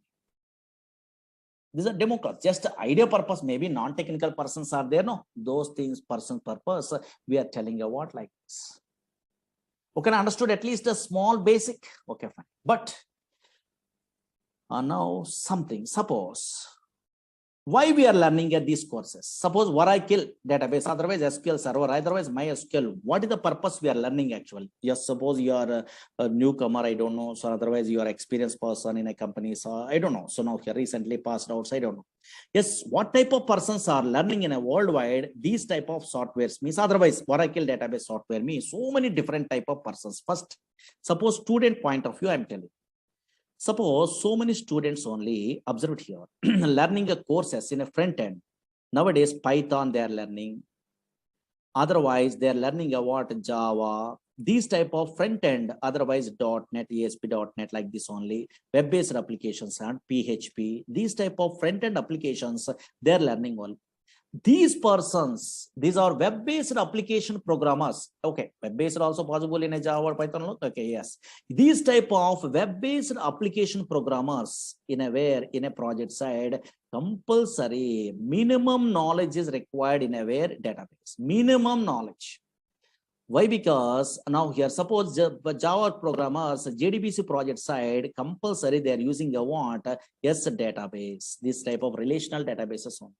[SPEAKER 1] These are demo class, just idea purpose, maybe non-technical persons are there, no? Those things, person purpose, we are telling you what like this. Okay, understood at least a small basic. Okay, fine. But now something, suppose why we are learning at these courses. Suppose Oracle database, otherwise SQL server, otherwise MySQL. What is the purpose we are learning actually? Yes, suppose you are a newcomer, I don't know. So otherwise you are experienced person in a company. So I don't know. So now here recently passed out. So I don't know. Yes, what type of persons are learning in a worldwide these type of softwares means, otherwise Oracle database software means so many different type of persons. First, suppose student point of view, I'm telling. Suppose so many students only observed here learning a courses in a front end. Nowadays Python they are learning. Otherwise they are learning about Java. These type of front end, otherwise .NET, ASP.NET like this only, web-based applications and PHP. These type of front end applications they are learning all. These persons, these are web-based application programmers. Okay, web-based also possible in a Java or Python. Okay, yes. These type of web-based application programmers in a where in a project side, compulsory minimum knowledge is required in a where database. Minimum knowledge. Why? Because now here suppose Java programmers JDBC project side compulsory they are using a what? Yes, database. This type of relational databases only.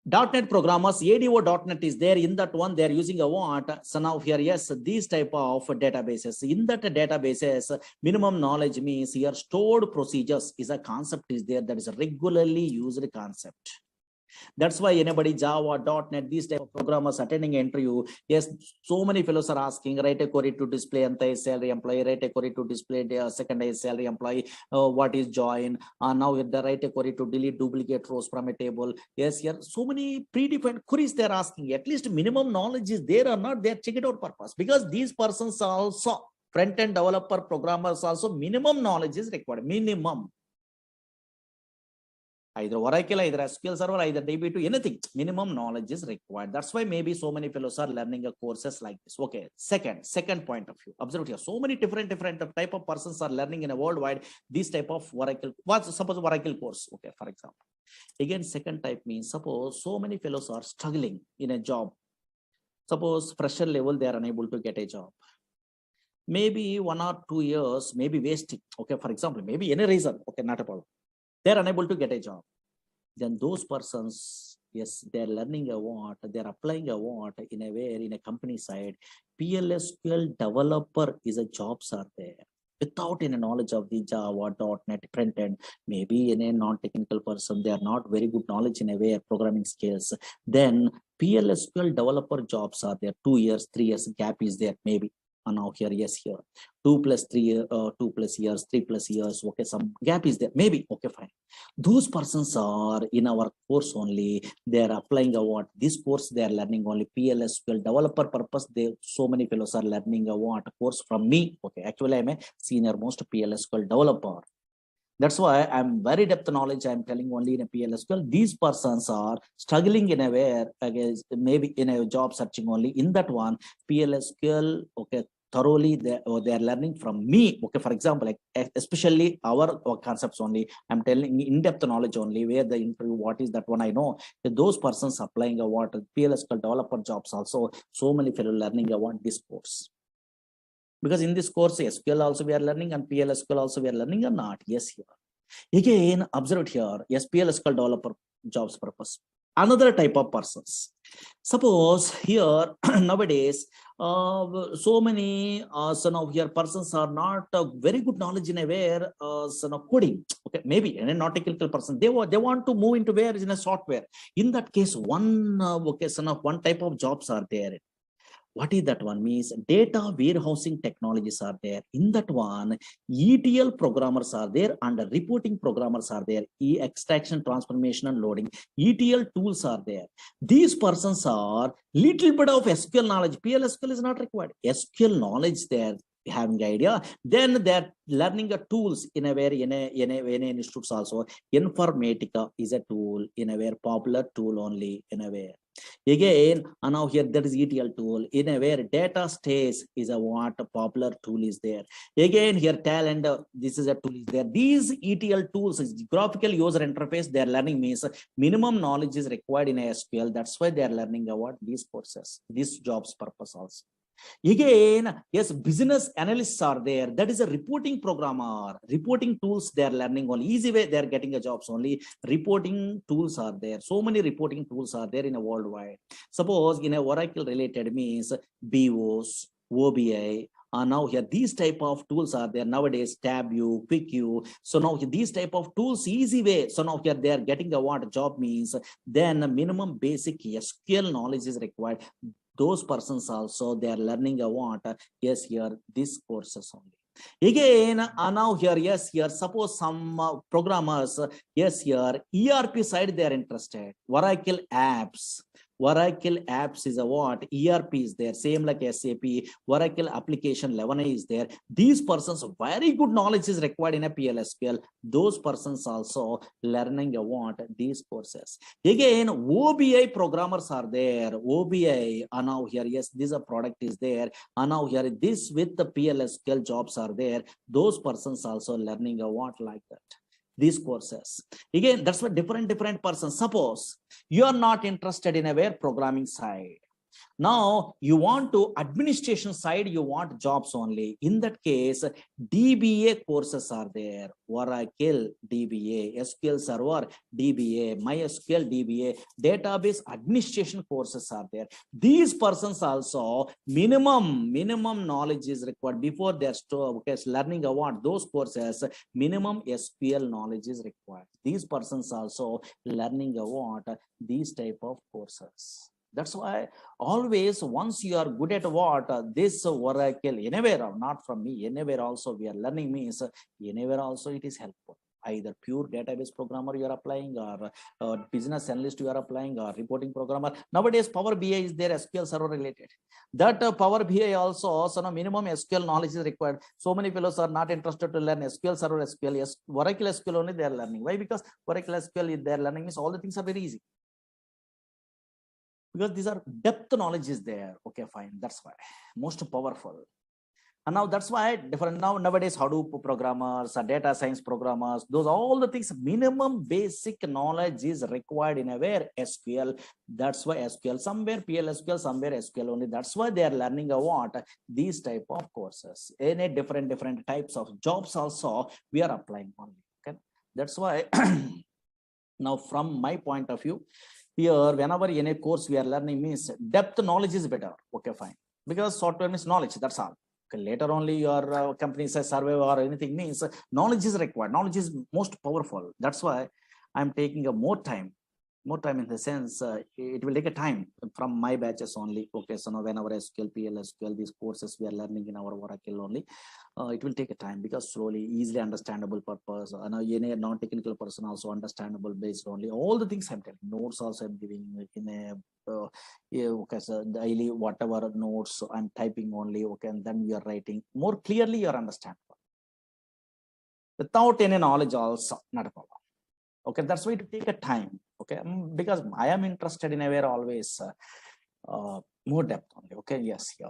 [SPEAKER 1] .NET programmers, ADO.NET is there, in that one they are using a what? So now here, yes, these type of databases. In that databases, minimum knowledge means here stored procedures is a concept is there that is a regularly used concept. That's why anybody Java, .NET, these type of programmers attending interview, yes, so many fellows are asking, write a query to display anti-salary employee, write a query to display the secondary salary employee, what is join, now the write a query to delete duplicate rows from a table. Yes, here so many predefined queries they're asking. At least minimum knowledge is there or not, they're check it out purpose, because these persons also front-end developer programmers also minimum knowledge is required. Minimum. Either Oracle, either SQL Server, either DB2, anything, minimum knowledge is required. That's why maybe so many fellows are learning a courses like this. Okay, second point of view. Observe here, so many different type of persons are learning in a worldwide this type of Oracle. Suppose Oracle course, okay, for example. Again, second type means suppose so many fellows are struggling in a job. Suppose fresher level, they are unable to get a job. maybe 1 or 2 years, maybe wasting. Okay, for example, maybe any reason. Okay, not a problem. They're unable to get a job. Then those persons, yes, they're learning a what, they're applying a what in a way in a company side. PLSQL developer is a jobs are there. Without any knowledge of the Java, .NET, front end, maybe in a non-technical person, they are not very good knowledge in a way of programming skills. Then PLSQL developer jobs are there. 2 years, 3 years gap is there, maybe. And now here, yes, here 2 plus years, 3 plus years. Okay, some gap is there, maybe. Okay, fine. Those persons are in our course only. They are applying a what this course they are learning only PLSQL developer purpose. They so many fellows are learning a what course from me. Okay, actually I'm a senior most PLSQL developer. That's why I'm very depth knowledge. I'm telling only in a PLSQL. These persons are struggling in a way, against maybe in a job searching only in that one PLSQL. Okay, thoroughly they are learning from me. Okay, for example, like especially our concepts only. I'm telling in-depth knowledge only where the interview. What is that one? I know that those persons applying a what PLSQL developer jobs also. So many fellow learning about this course. Because in this course, SQL also we are learning and PLSQL also we are learning or not? Yes, here. Again, observe here, SQL developer jobs purpose. Another type of persons. Suppose here nowadays, so many son of here persons are not very good knowledge in a where son of coding. Okay, maybe and a not technical person. They want to move into where is in a software. In that case, one okay, son of one type of jobs are there. What is that one? Means data warehousing technologies are there. In that one, ETL programmers are there and reporting programmers are there. Extraction, transformation, and loading. ETL tools are there. These persons are little bit of SQL knowledge. PLSQL is not required. SQL knowledge there. Having idea, then they're learning the tools in a very in a institutes also. Informatica is a tool in a very popular tool only in a way. Again, and now here that is ETL tool in a where data stays is a what a popular tool is there. Again, here talent, this is a tool is there. These ETL tools is graphical user interface. They are learning means minimum knowledge is required in SQL. That's why they are learning about these courses, these jobs purpose also. Again, yes, business analysts are there. That is a reporting programmer. Reporting tools they are learning only. Easy way they are getting a jobs only. Reporting tools are there. So many reporting tools are there in a worldwide. Suppose in a Oracle related means BOS, OBI. Now here these type of tools are there nowadays. TabView, QuickView. So now these type of tools easy way. So now here they are getting a what job means. Then minimum basic SQL knowledge is required. Those persons also they are learning a what? Yes, here this courses only. Again, now here, yes, here, suppose some programmers, yes, here, ERP side they are interested. Oracle apps. Oracle apps is a what? ERP is there, same like SAP. Oracle application 11 is there. These persons, very good knowledge is required in a PLSQL. Those persons also learning a what? These courses. Again, OBI programmers are there. OBI, and now here, yes, this a product is there. And now here, this with the PLSQL jobs are there. Those persons also learning a what like that. These courses. Again, that's what different persons. Suppose you are not interested in a where programming side. Now you want to administration side, you want jobs only. In that case, DBA courses are there. Oracle DBA, SQL Server DBA, MySQL DBA, database administration courses are there. These persons also minimum knowledge is required before they're learning about those courses. Minimum SQL knowledge is required. These persons also learning about these type of courses. That's why always once you are good at what this Oracle anywhere, not from me, anywhere also we are learning means anywhere also it is helpful. Either pure database programmer you are applying or business analyst you are applying or reporting programmer. Nowadays Power BI is there, SQL Server related. That Power BI also, so no minimum SQL knowledge is required. So many fellows are not interested to learn SQL Server, SQL, yes, Oracle SQL only they are learning. Why? Because Oracle SQL they are learning means all the things are very easy. Because these are depth knowledge is there. Okay, fine. That's why most powerful. And now that's why different nowadays Hadoop programmers, data science programmers, those all the things, minimum basic knowledge is required in a where SQL. That's why SQL, somewhere PLSQL, somewhere SQL only. That's why they are learning a what these type of courses. Any different types of jobs also we are applying only. Okay, that's why now from my point of view, here whenever in a course we are learning means depth knowledge is better. Okay, fine, because software means knowledge. That's all. Okay, later only your company says survey or anything means knowledge is required. Knowledge is most powerful. That's why I'm taking a more time in the sense it will take a time from my batches only. Okay, so now whenever SQL, PLSQL, these courses we are learning in our Oracle only, it will take a time because slowly, easily understandable purpose. Now any non-technical person also understandable based only. All the things I'm telling, notes also I'm giving in a yeah, okay, so daily whatever notes I'm typing only. Okay, and then we are writing more clearly. You understand without any knowledge also not a problem. Okay, that's why it take a time. Okay, because I am interested in a way always more depth only. Okay, yes, yeah.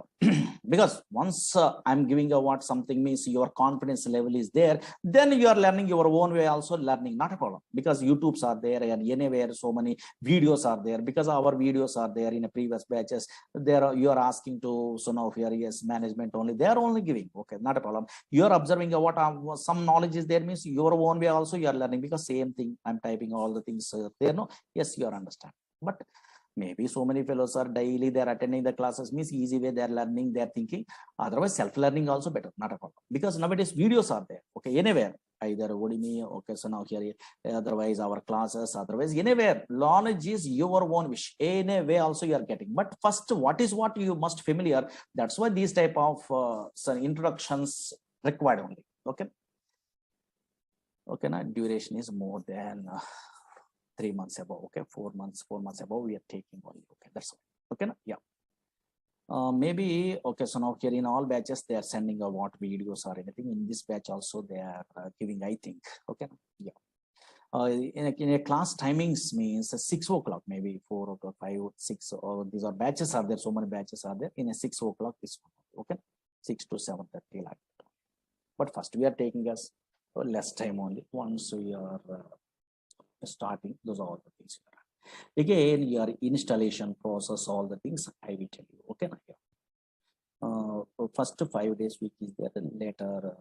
[SPEAKER 1] Because once I'm giving a what something means your confidence level is there, then you are learning your own way also learning, not a problem, because YouTubes are there and anywhere so many videos are there, because our videos are there in a previous batches. There are, you are asking to, so now here yes management only, they are only giving. Okay, not a problem. You are observing what some knowledge is there means your own way also you are learning, because same thing I'm typing all the things there. No, yes, you are understand. But maybe so many fellows are daily they're attending the classes means easy way they're learning, they're thinking. Otherwise self-learning also better, not a problem, because nowadays videos are there. Okay, anywhere, either Udemy, okay, so now here, otherwise our classes, otherwise anywhere, knowledge is your own wish, anyway also you are getting. But first what is what you must familiar. That's why these type of some introductions required only. Okay, okay, now duration is more than 3 months above. Okay, 4 months above we are taking only. Okay, that's all. Okay, yeah. Maybe okay, so now here in all batches they are sending a what videos or anything. In this batch also they are giving, I think. Okay, yeah. In a class timings means 6 o'clock, maybe 4 o'clock, 5, 6, or these are batches are there, so many batches are there. In a 6 o'clock this one. Okay, 6 to 7:30 like that. But first we are taking us less time only. Once we are starting, those are all the things. Again, your installation process, all the things I will tell you. Okay, first 5 days week is there, and later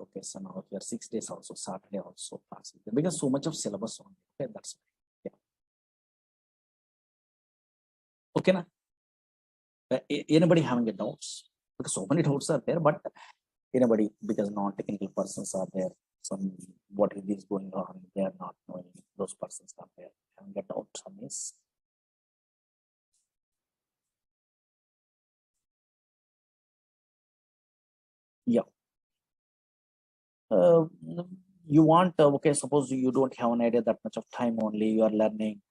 [SPEAKER 1] okay, so now here 6 days also, Saturday also class is there, because so much of syllabus on. Okay, that's yeah. Okay, na? Anybody having a doubts? Because so many doubts are there, but anybody, because non-technical persons are there, some what is going on, they are not knowing, those persons are there having a doubt on this. Yeah. Uh, you want okay, suppose you don't have an idea that much of time only you are learning,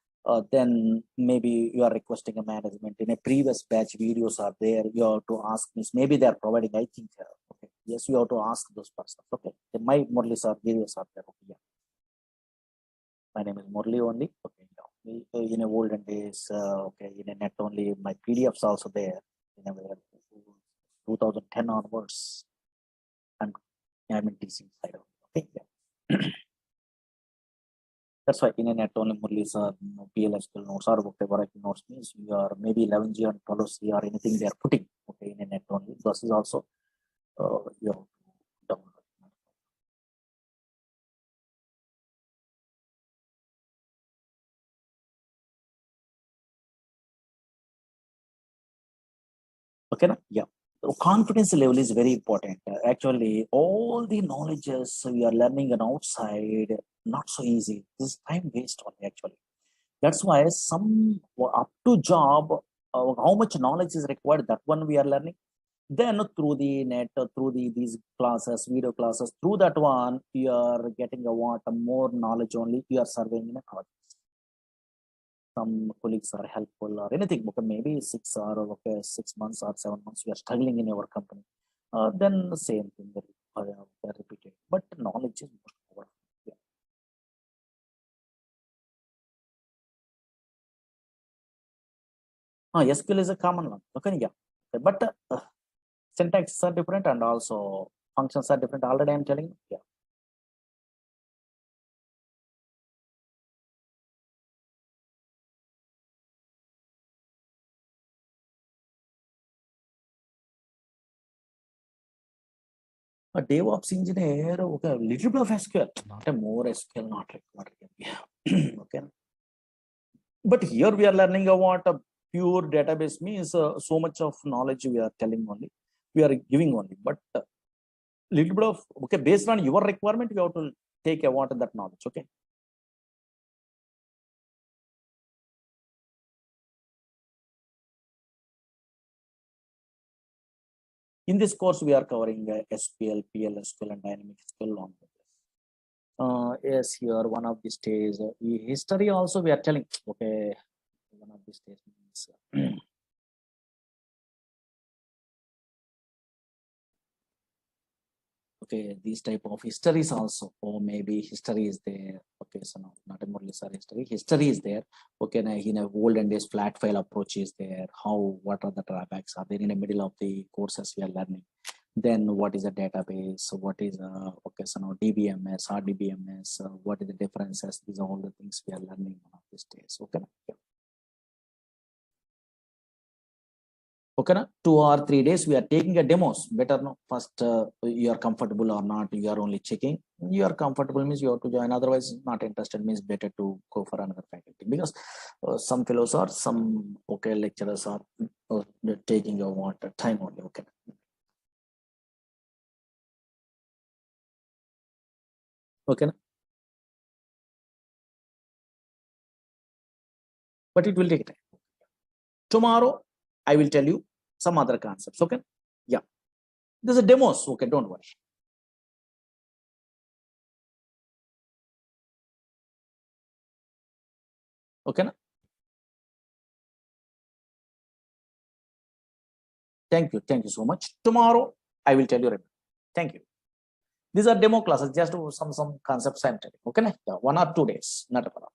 [SPEAKER 1] then maybe you are requesting a management. In a previous batch videos are there, you have to ask means maybe they are providing, I think. Okay, yes, you have to ask those persons. Okay, my Murali Sir videos are there. Okay, yeah. My name is Murali only. Okay, yeah. In a olden days, okay, in a net only, my PDFs also there in a 2010 onwards. I'm in teaching side. Okay, yeah. That's why in a net only Murali Sir, PLSQL notes or whatever notes means you are maybe 11G and 12C or anything they are putting. Okay, in a net only. This is also you have to download. Okay, na? Yeah. So confidence level is very important. Actually, all the knowledges we are learning on outside, not so easy. This is time waste only actually. That's why some up to job, how much knowledge is required, that one we are learning. Then through the net, through these classes, video classes, through that one, you are getting a what more knowledge only. You are surveying in a project. Some colleagues are helpful or anything. Okay, maybe 6 months or 7 months you are struggling in your company. Then the same thing that repeated. But knowledge is more powerful. Yeah. SQL is a common one. Okay, yeah. But syntaxes are different and also functions are different. Already I'm telling you. Yeah. A DevOps engineer, okay, little bit of SQL, not a more SQL, not required. Yeah. Okay. But here we are learning about a pure database means so much of knowledge we are telling only, we are giving only. But little bit of, okay, based on your requirement, you have to take a what that knowledge. Okay. In this course, we are covering SQL, PLSQL, and dynamic SQL long. Yes, here one of the days, history also we are telling. Okay, one of these days means. Okay, these type of histories also, or maybe history is there. Okay, so no, not a Murali Sir history. History is there. Okay, now in a olden days, flat file approach is there. How, what are the drawbacks are there in the middle of the courses we are learning? Then what is a database? What is okay, so now DBMS, RDBMS, what is the differences? These are all the things we are learning one of these days. Okay. Okay, na? 2 or 3 days we are taking a demos. Better no, first you are comfortable or not, you are only checking. You are comfortable means you have to join, otherwise not interested means better to go for another faculty, because some fellows are, some okay lecturers are taking your water time only. Okay. Okay, na? But it will take time. Tomorrow I will tell you some other concepts. Okay. Yeah, there's a demos. Okay, don't worry. Okay, na? Thank you so much. Tomorrow I will tell you. Thank you. These are demo classes, just some concepts I'm telling. Okay, yeah, 1 or 2 days, not a problem.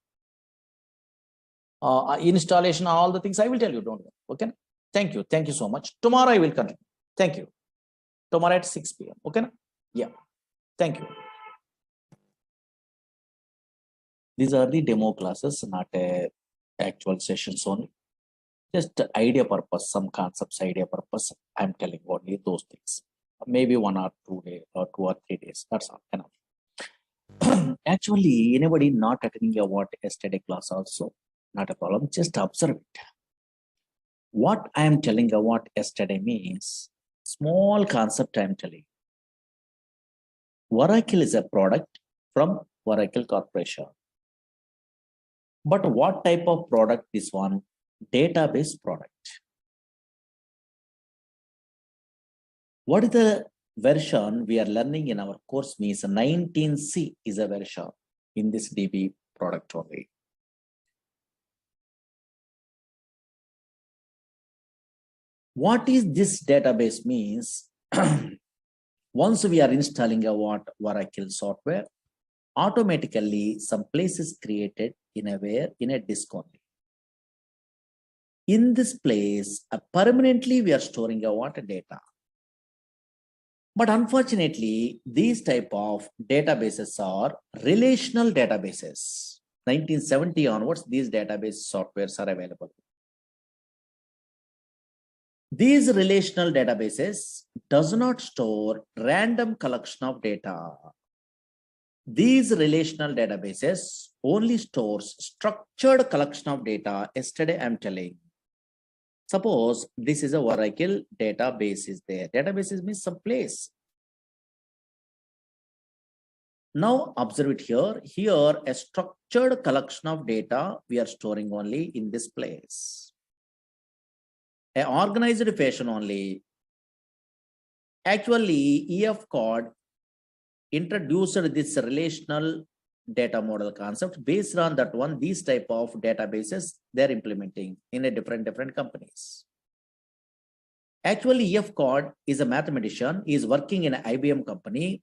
[SPEAKER 1] Installation, all the things I will tell you. Don't worry. Okay. Thank you so much. Tomorrow I will continue. Thank you. Tomorrow at 6 p.m. Okay. Yeah. Thank you. These are the demo classes, not a actual sessions only. Just idea purpose, some concepts, idea purpose. I'm telling only those things. Maybe 1 or 2 days or 2 or 3 days. That's all. Enough. Actually, anybody not attending a what yesterday class also, not a problem. Just observe it. What I am telling you what yesterday means, small concept I am telling. Oracle is a product from Oracle Corporation. But what type of product is one? Database product. What is the version we are learning in our course means 19C is a version in this DB product only. What is this database means? Once we are installing a what Oracle software, automatically some place is created in a disk only. In this place, permanently we are storing a what data. But unfortunately, these type of databases are relational databases. 1970 onwards, these database softwares are available. These relational databases does not store random collection of data. These relational databases only stores structured collection of data. Yesterday, I'm telling. Suppose this is a Oracle database is there. Databases means some place. Now observe it here. Here, a structured collection of data we are storing only in this place. An organized fashion only. Actually, EF code introduced this relational data model concept. Based on that one, these type of databases they're implementing in a different companies. Actually, EF code is a mathematician, he is working in an IBM company.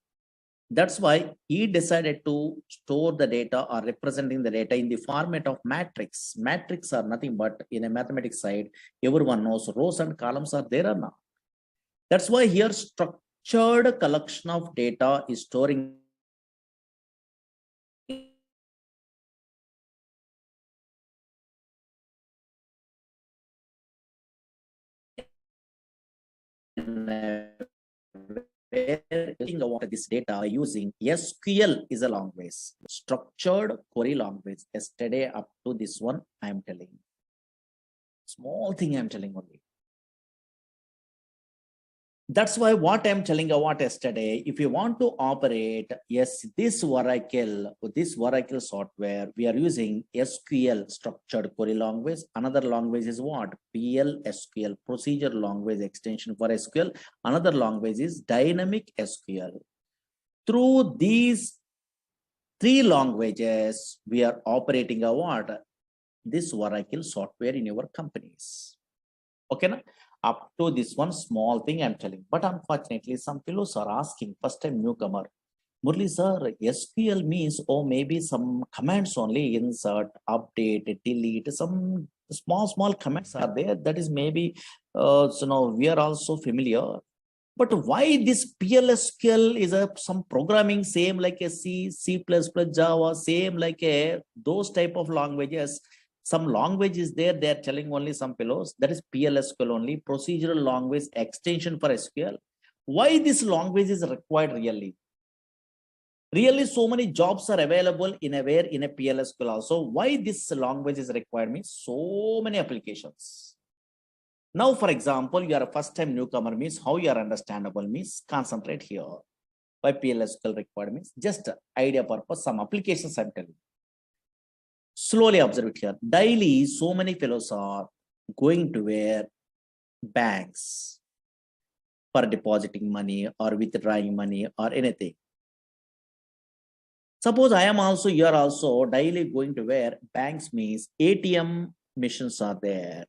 [SPEAKER 1] That's why he decided to store the data or representing the data in the format of matrix. Matrix are nothing but in a mathematics side, everyone knows rows and columns are there or not. That's why here structured collection of data is storing about this data using SQL is a language, structured query language. Yesterday up to this one, I am telling. Small thing I'm telling only. That's why what I'm telling about yesterday, if you want to operate, yes, this Oracle software, we are using SQL, structured query language. Another language is what? PLSQL, procedure language extension for SQL. Another language is dynamic SQL. Through these three languages, we are operating a what? This Oracle software in your companies. Okay, na? Up to this one small thing I'm telling, but unfortunately some fellows are asking, first time newcomer, Murali Sir, SQL means, oh, maybe some commands only, insert, update, delete, some small commands are there. That is maybe, so now we are also familiar. But why this PLSQL is some programming same like a C, C++, Java, same like a those type of languages. Some language is there, they are telling only some fellows, that is PLSQL only, procedural language extension for SQL. Why this language is required really? Really, so many jobs are available in a PLSQL also. Why this language is required means so many applications. Now, for example, you are a first time newcomer means how you are understandable means concentrate here. Why PLSQL required means just idea purpose, some applications I'm telling. Slowly observe it here. Daily, so many fellows are going to where banks for depositing money or withdrawing money or anything. Suppose I am also, you are also daily going to where banks means ATM machines are there.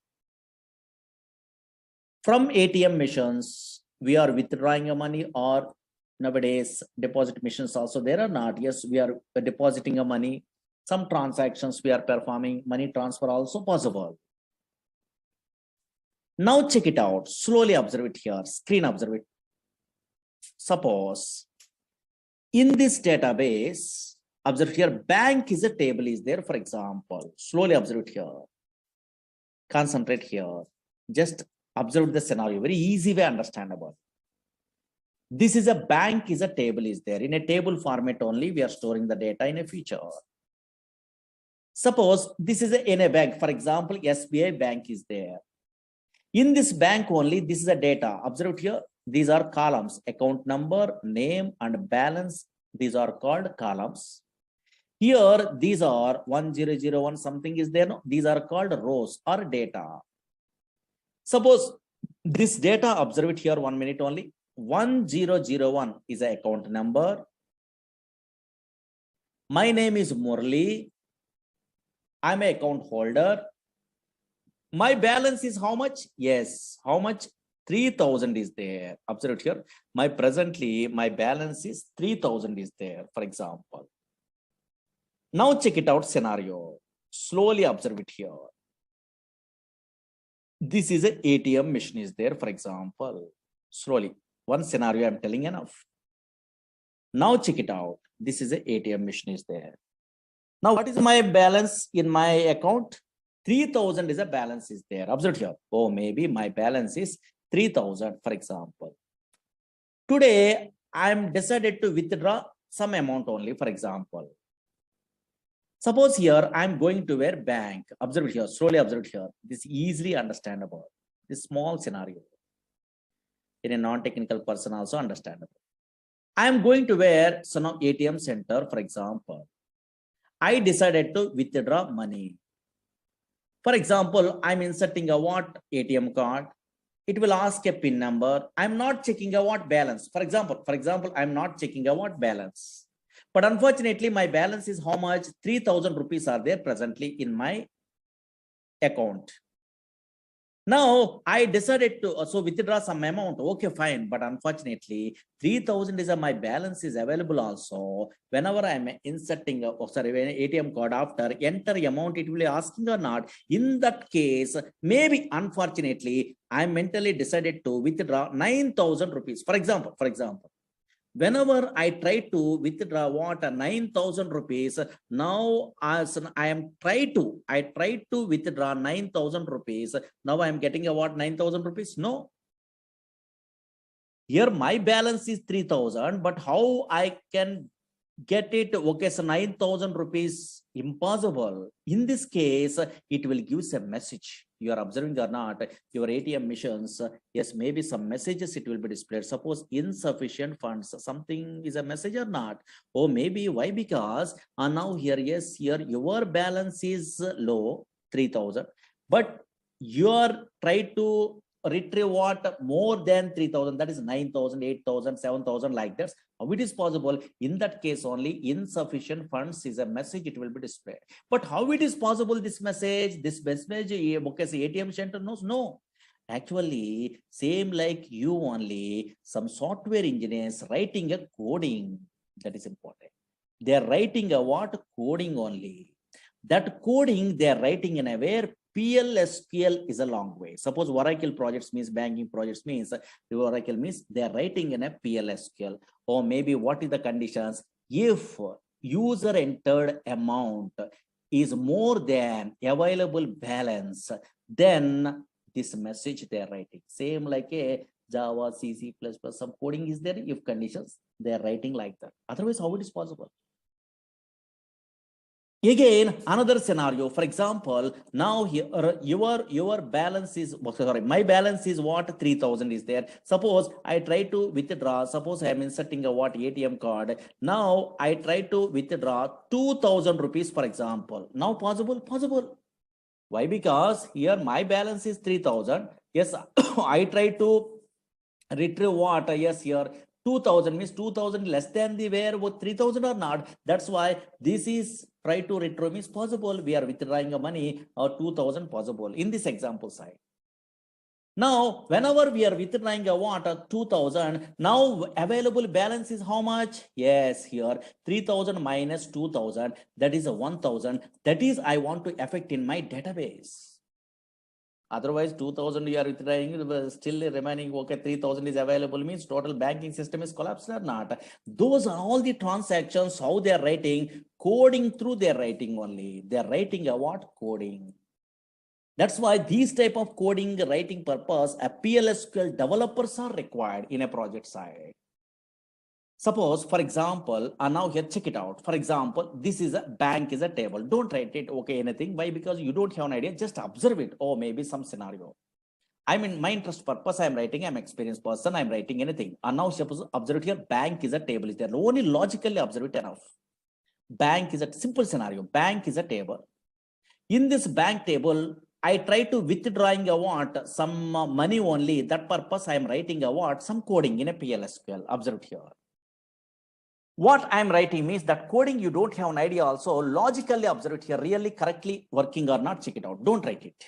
[SPEAKER 1] From ATM machines, we are withdrawing your money, or nowadays deposit machines also there or not. Yes, we are depositing a money. Some transactions we are performing, money transfer also possible. Now check it out. Slowly observe it here. Screen observe it. Suppose in this database, observe here, bank is a table is there, for example. Slowly observe it here. Concentrate here. Just observe the scenario. Very easy way understandable. This is a bank is a table is there. In a table format only, we are storing the data in a feature. Suppose this is in a bank, for example, SBI bank is there. In this bank only, this is a data. Observe here, these are columns, account number, name, and balance. These are called columns. Here, these are 1001, something is there. No? These are called rows or data. Suppose this data, observe it here 1 minute only. 1001 is an account number. My name is Murali. I'm an account holder. My balance is how much? Yes, how much? 3000 is there. Observe it here. My balance is 3000 is there, for example. Now check it out scenario. Slowly observe it here. This is an ATM machine is there, for example. Slowly. One scenario I'm telling enough. Now check it out. This is an ATM machine is there. Now, what is my balance in my account? 3000 is a balance is there. Observe here. Oh, maybe my balance is 3000, for example. Today, I'm decided to withdraw some amount only, for example. Suppose here, I'm going to where bank. Observe here. Slowly observe here. This is easily understandable. This small scenario. In a non-technical person also understandable. I'm going to where some ATM center, for example. I decided to withdraw money. For example, I'm inserting a what ATM card. It will ask a PIN number. I'm not checking a what balance. For example, I'm not checking a what balance. But unfortunately, my balance is how much? 3000 rupees are there presently in my account. Now I decided to so withdraw some amount. Okay, fine. But unfortunately, 3,000 is my balance is available also. Whenever I'm inserting when ATM card after enter amount, it will be asking or not. In that case, maybe unfortunately, I mentally decided to withdraw 9,000 rupees. For example, whenever I try to withdraw what 9,000 rupees, now as I try to withdraw 9,000 rupees. Now I am getting a what 9,000 rupees? No. Here my balance is 3,000, but how I can get it? Okay, so 9,000 rupees impossible. In this case, it will give a message. You are observing or not, your ATM missions, yes, maybe some messages it will be displayed. Suppose insufficient funds, something is a message or not. Or maybe why? Because now here, yes, here your balance is low, 3,000, but you are trying to retrieve what more than 3,000, that is 9,000, 8,000, 7,000 like that. How it is possible? In that case only insufficient funds is a message, it will be displayed. But how it is possible this message ATM center knows? No. Actually, same like you only, some software engineers writing a coding, that is important. They are writing a what? Coding only. That coding they are writing in a where PLSQL is a long way. Suppose Oracle projects means banking projects means Oracle means they are writing in a PLSQL. Or maybe what is the conditions? If user entered amount is more than available balance, then this message they are writing. Same like a Java, C, C++, some coding is there. If conditions, they are writing like that. Otherwise, how it is possible? Again, another scenario. For example, now here your balance is my balance is what 3,000 is there. Suppose I try to withdraw. Suppose I am inserting a what ATM card. Now I try to withdraw 2,000 rupees, for example. Now possible. Why? Because here my balance is 3,000. Yes, I try to retrieve what? Yes, here 2,000 means 2,000 less than the where 3,000 or not. That's why this is try to retrieve means possible. We are withdrawing a money or 2,000 possible in this example side. Now, whenever we are withdrawing a what 2,000, now available balance is how much? Yes, here 3,000 minus 2,000, that is a 1,000. That is I want to affect in my database. Otherwise, 2,000 you are withdrawing, still remaining, okay, 3,000 is available, means total banking system is collapsed or not. Those are all the transactions, how they are writing, coding through their writing only. They are writing a what? Coding. That's why these type of coding writing purpose, a PLSQL developers are required in a project side. Suppose, for example, now here check it out. For example, this is a bank is a table. Don't write it, okay, anything. Why? Because you don't have an idea. Just observe it. Or maybe some scenario. I mean, my interest purpose, I'm writing, I'm experienced person, I'm writing anything. And now suppose observe it here, bank is a table. Is there only logically observe it enough? Bank is a simple scenario. Bank is a table. In this bank table, I try to withdrawing a what? Some money only. That purpose, I'm writing a what? Some coding in a PLSQL. Observe here. What I'm writing means that coding you don't have an idea also. Logically observe it here, really correctly working or not, check it out. Don't write it.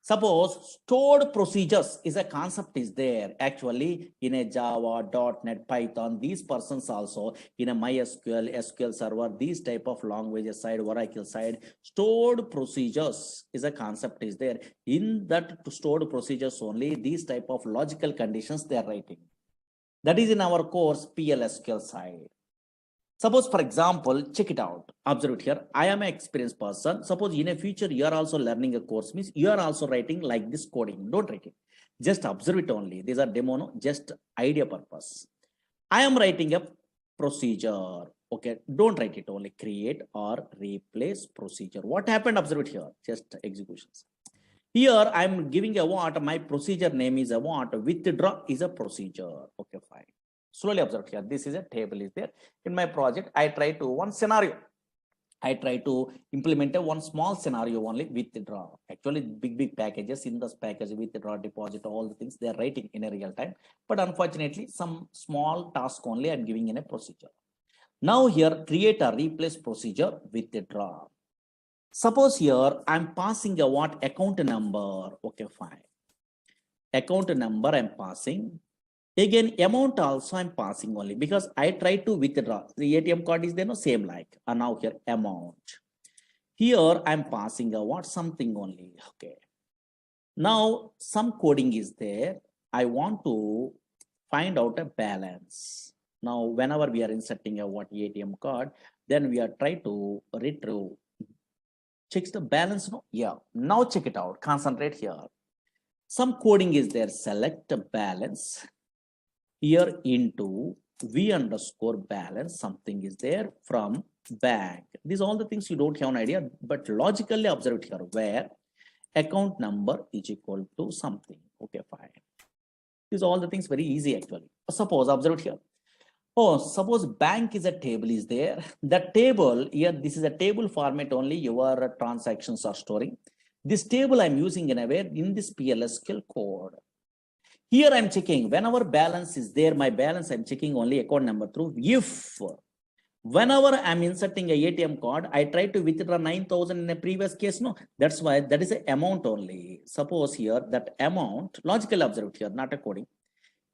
[SPEAKER 1] Suppose stored procedures is a concept is there actually in a Java, .NET, Python. These persons also in a MySQL, SQL Server, these type of languages side, Oracle side, stored procedures is a concept is there. In that stored procedures only, these type of logical conditions they are writing. That is in our course PLSQL side. Suppose, for example, check it out. Observe it here. I am an experienced person. Suppose in a future, you are also learning a course, means you are also writing like this coding. Don't write it. Just observe it only. These are demo, no? Just idea purpose. I am writing a procedure. Okay, don't write it only. Create or replace procedure. What happened? Observe it here. Just executions. Here, I'm giving a what? My procedure name is a what? Withdraw is a procedure. Okay, fine. Slowly observe here. This is a table is there. In my project, I try to one scenario. I try to implement a one small scenario only withdraw. Actually, big packages in this package withdraw, deposit, all the things they are writing in a real time. But unfortunately, some small task only I'm giving in a procedure. Now here, create a replace procedure withdraw. Suppose here I'm passing a what account number. Okay, fine. account number I'm passing. Again, amount also I'm passing only because I try to withdraw. The ATM card is there, no same like. And now here amount. Here I'm passing a what something only. Okay. Now some coding is there. I want to find out a balance. Now, whenever we are inserting a what ATM card, then we are trying to retrieve. Checks the balance. No, yeah. Now check it out. Concentrate here. Some coding is there. Select a balance. Here into V underscore balance, something is there from bank. These are all the things you don't have an idea, but logically observe it here where account number is equal to something. Okay, fine. These are all the things very easy actually. Suppose observe it here. Oh, suppose bank is a table is there. The table here, this is a table format only your transactions are storing. This table I'm using in a way in this PLSQL code. Here I'm checking whenever balance is there, my balance I'm checking only account number through. If whenever I'm inserting a ATM card, I try to withdraw 9,000 in a previous case. No, that's why that is a amount only. Suppose here that amount, logically observed here, not a coding.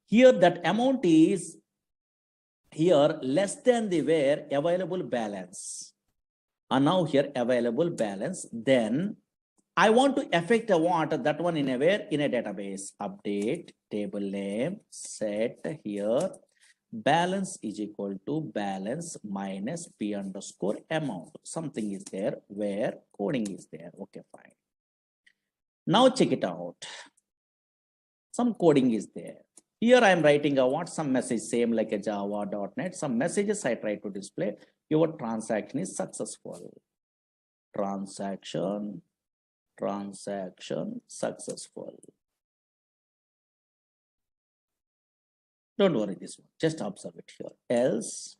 [SPEAKER 1] Here that amount is here less than the where available balance. And now here available balance, then I want to affect a what that one in a where in a database. Update table name, set here balance is equal to balance minus P underscore amount. Something is there where coding is there. Okay, fine. Now check it out. Some coding is there. Here I am writing a what some message same like a java.net. Some messages I try to display. Your transaction is successful. Transaction successful. Don't worry this one, just observe it here. Else,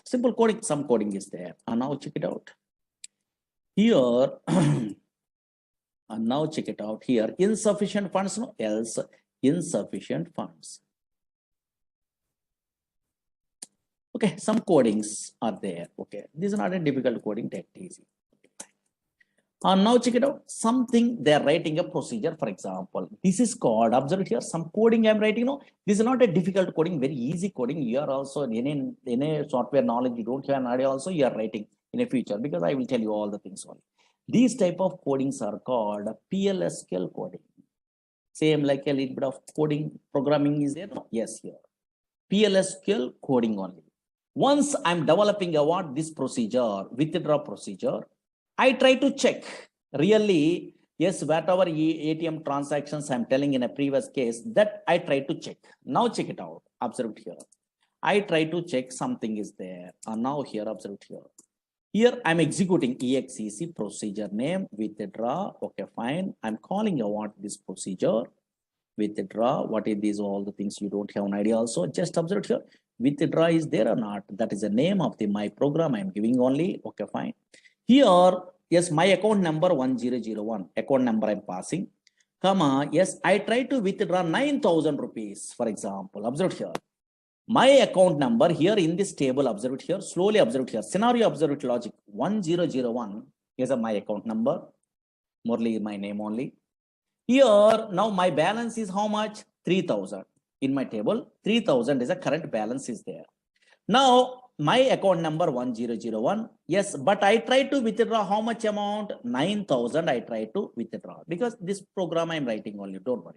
[SPEAKER 1] simple coding, some coding is there. And now check it out. Here, and now check it out here. Insufficient funds, no, else insufficient funds. Okay, some codings are there. Okay, this is not a difficult coding, take it easy. And now check it out. Something they are writing a procedure, for example. This is called, observe it here, some coding I'm writing. No, this is not a difficult coding, very easy coding. You are also in a software knowledge, you don't have an idea also, you are writing in a future because I will tell you all the things only. These type of codings are called PLSQL coding. Same like a little bit of coding programming is there. No? Yes, here. PLSQL coding only. Once I'm developing a what this procedure, withdraw procedure, I try to check really, yes, whatever ATM transactions I'm telling in a previous case that I try to check. Now check it out. Observe it here. I try to check something is there. And now here, observe it here. Here I'm executing exec procedure name withdraw. Okay, fine. I'm calling a what this procedure withdraw. What is these all the things you don't have an idea also. Just observe it here. Withdraw is there or not? That is the name of the my program I'm giving only. Okay, fine. Here, yes, my account number 1001, account number I'm passing, comma, yes, I try to withdraw 9,000 rupees, for example. Observe here. My account number here in this table, observe it here, slowly observe it here. Scenario, observe it logic. 1001 is my account number. Murali is my name only. Here, now my balance is how much? 3,000. In my table, 3,000 is a current balance is there. Now, my account number 1001, yes, but I try to withdraw how much amount? 9,000 I try to withdraw because this program I'm writing only, don't worry.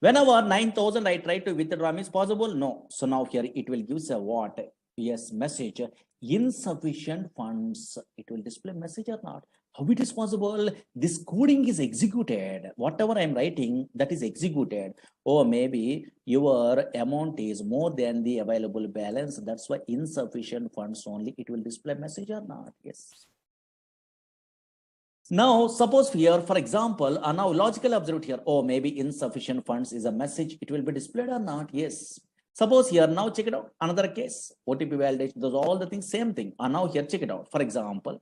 [SPEAKER 1] Whenever 9,000 I try to withdraw means possible? No. So now here it will give a what? Yes, message, insufficient funds. It will display message or not. How it is possible? This coding is executed. Whatever I'm writing, that is executed. Or maybe your amount is more than the available balance. That's why insufficient funds only. It will display message or not. Yes. Now, suppose here, for example, now logical observed here. Oh, maybe insufficient funds is a message. It will be displayed or not? Yes. Suppose here, now check it out. Another case, OTP validation, those all the things, same thing. And now here, check it out. For example,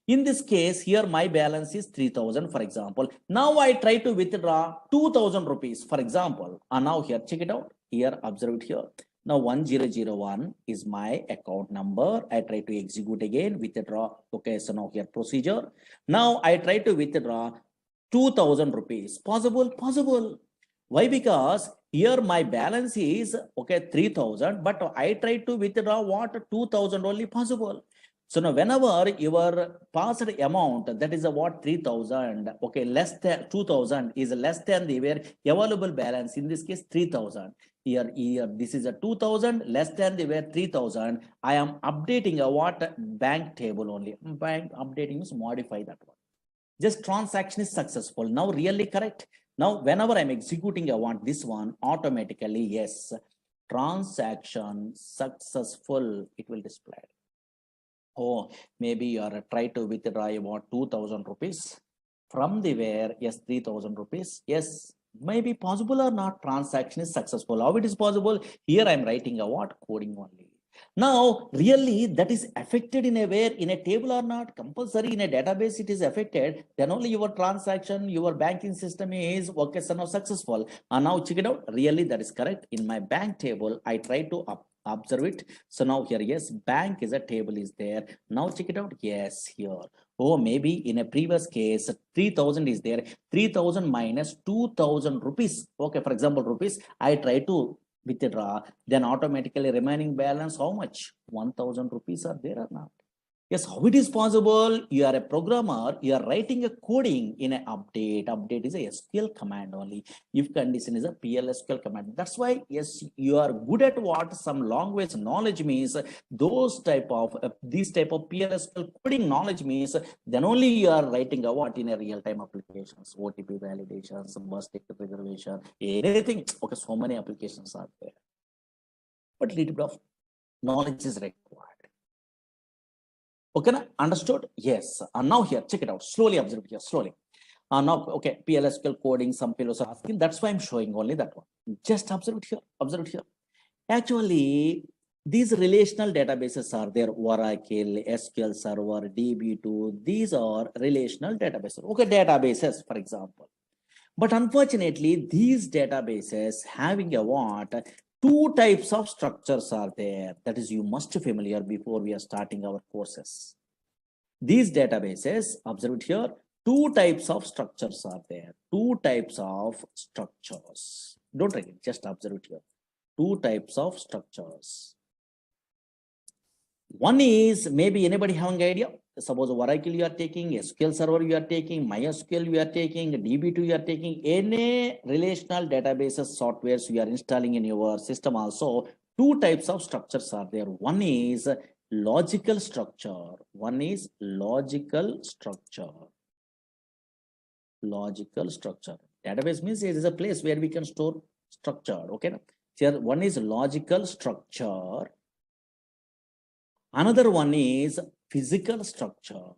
[SPEAKER 1] in this case, here my balance is 3,000, for example. Now I try to withdraw 2,000 rupees, for example. And now here, check it out. Here, observe it here. Now 1001 is my account number. I try to execute again, withdraw. Okay, so now here procedure. Now I try to withdraw 2,000 rupees. Possible, possible. Why? Because here my balance is okay 3,000, but I try to withdraw what 2,000 only possible. So now whenever your passed amount, that is a what 3,000, okay, less than 2,000 is less than the where available balance, in this case 3,000. Here this is a 2,000 less than the where 3,000. I am updating a what bank table only. Bank updating is modify that one. Just transaction is successful. Now really correct. Now whenever I'm executing, I want this one automatically, yes, transaction successful, it will display. Oh, maybe you are try to withdraw about 2,000 rupees from the where, yes, 3,000 rupees, yes, maybe possible or not, transaction is successful. How it is possible? Here I'm writing a what coding only. Now really that is affected in a where, in a table or not, compulsory in a database it is affected, then only your transaction, your banking system is okay, so now successful. And now check it out, really that is correct. In my bank table I try to observe it. So now here, yes, bank is a table is there. Now check it out, yes, here. Oh, maybe in a previous case 3,000 is there, 3,000 minus 2,000 rupees, okay, for example rupees, I try to withdraw, then automatically remaining balance how much, 1,000 rupees are there or not? Yes, how it is possible? You are a programmer, you are writing a coding in an update. Update is a SQL command only. If condition is a PLSQL command. That's why, yes, you are good at what some language knowledge means. Those type of this type of PLSQL coding knowledge means, then only you are writing a what in a real-time applications, OTP validations, bus ticket reservation, anything. Okay, so many applications are there. But little bit of knowledge is required. Okay, understood? Yes. And now here, check it out. Slowly observe here, slowly. Now, okay, PLSQL coding, some fellows are asking. That's why I'm showing only that one. Just observe it here, observe it here. Actually, these relational databases are there, Oracle, SQL Server, DB2. These are relational databases. Okay, databases, for example. But unfortunately, these databases having a what? Two types of structures are there. That is, you must be familiar before we are starting our courses. These databases, observe it here, two types of structures are there. Two types of structures. Don't write it, just observe it here. Two types of structures. One is, maybe anybody having idea? Suppose Oracle you are taking, SQL Server you are taking, MySQL you are taking, DB2 you are taking, any relational databases softwares you are installing in your system also, two types of structures are there. One is logical structure. One is logical structure. Logical structure. Database means it is a place where we can store structure. Okay. Here one is logical structure. Another one is physical structure.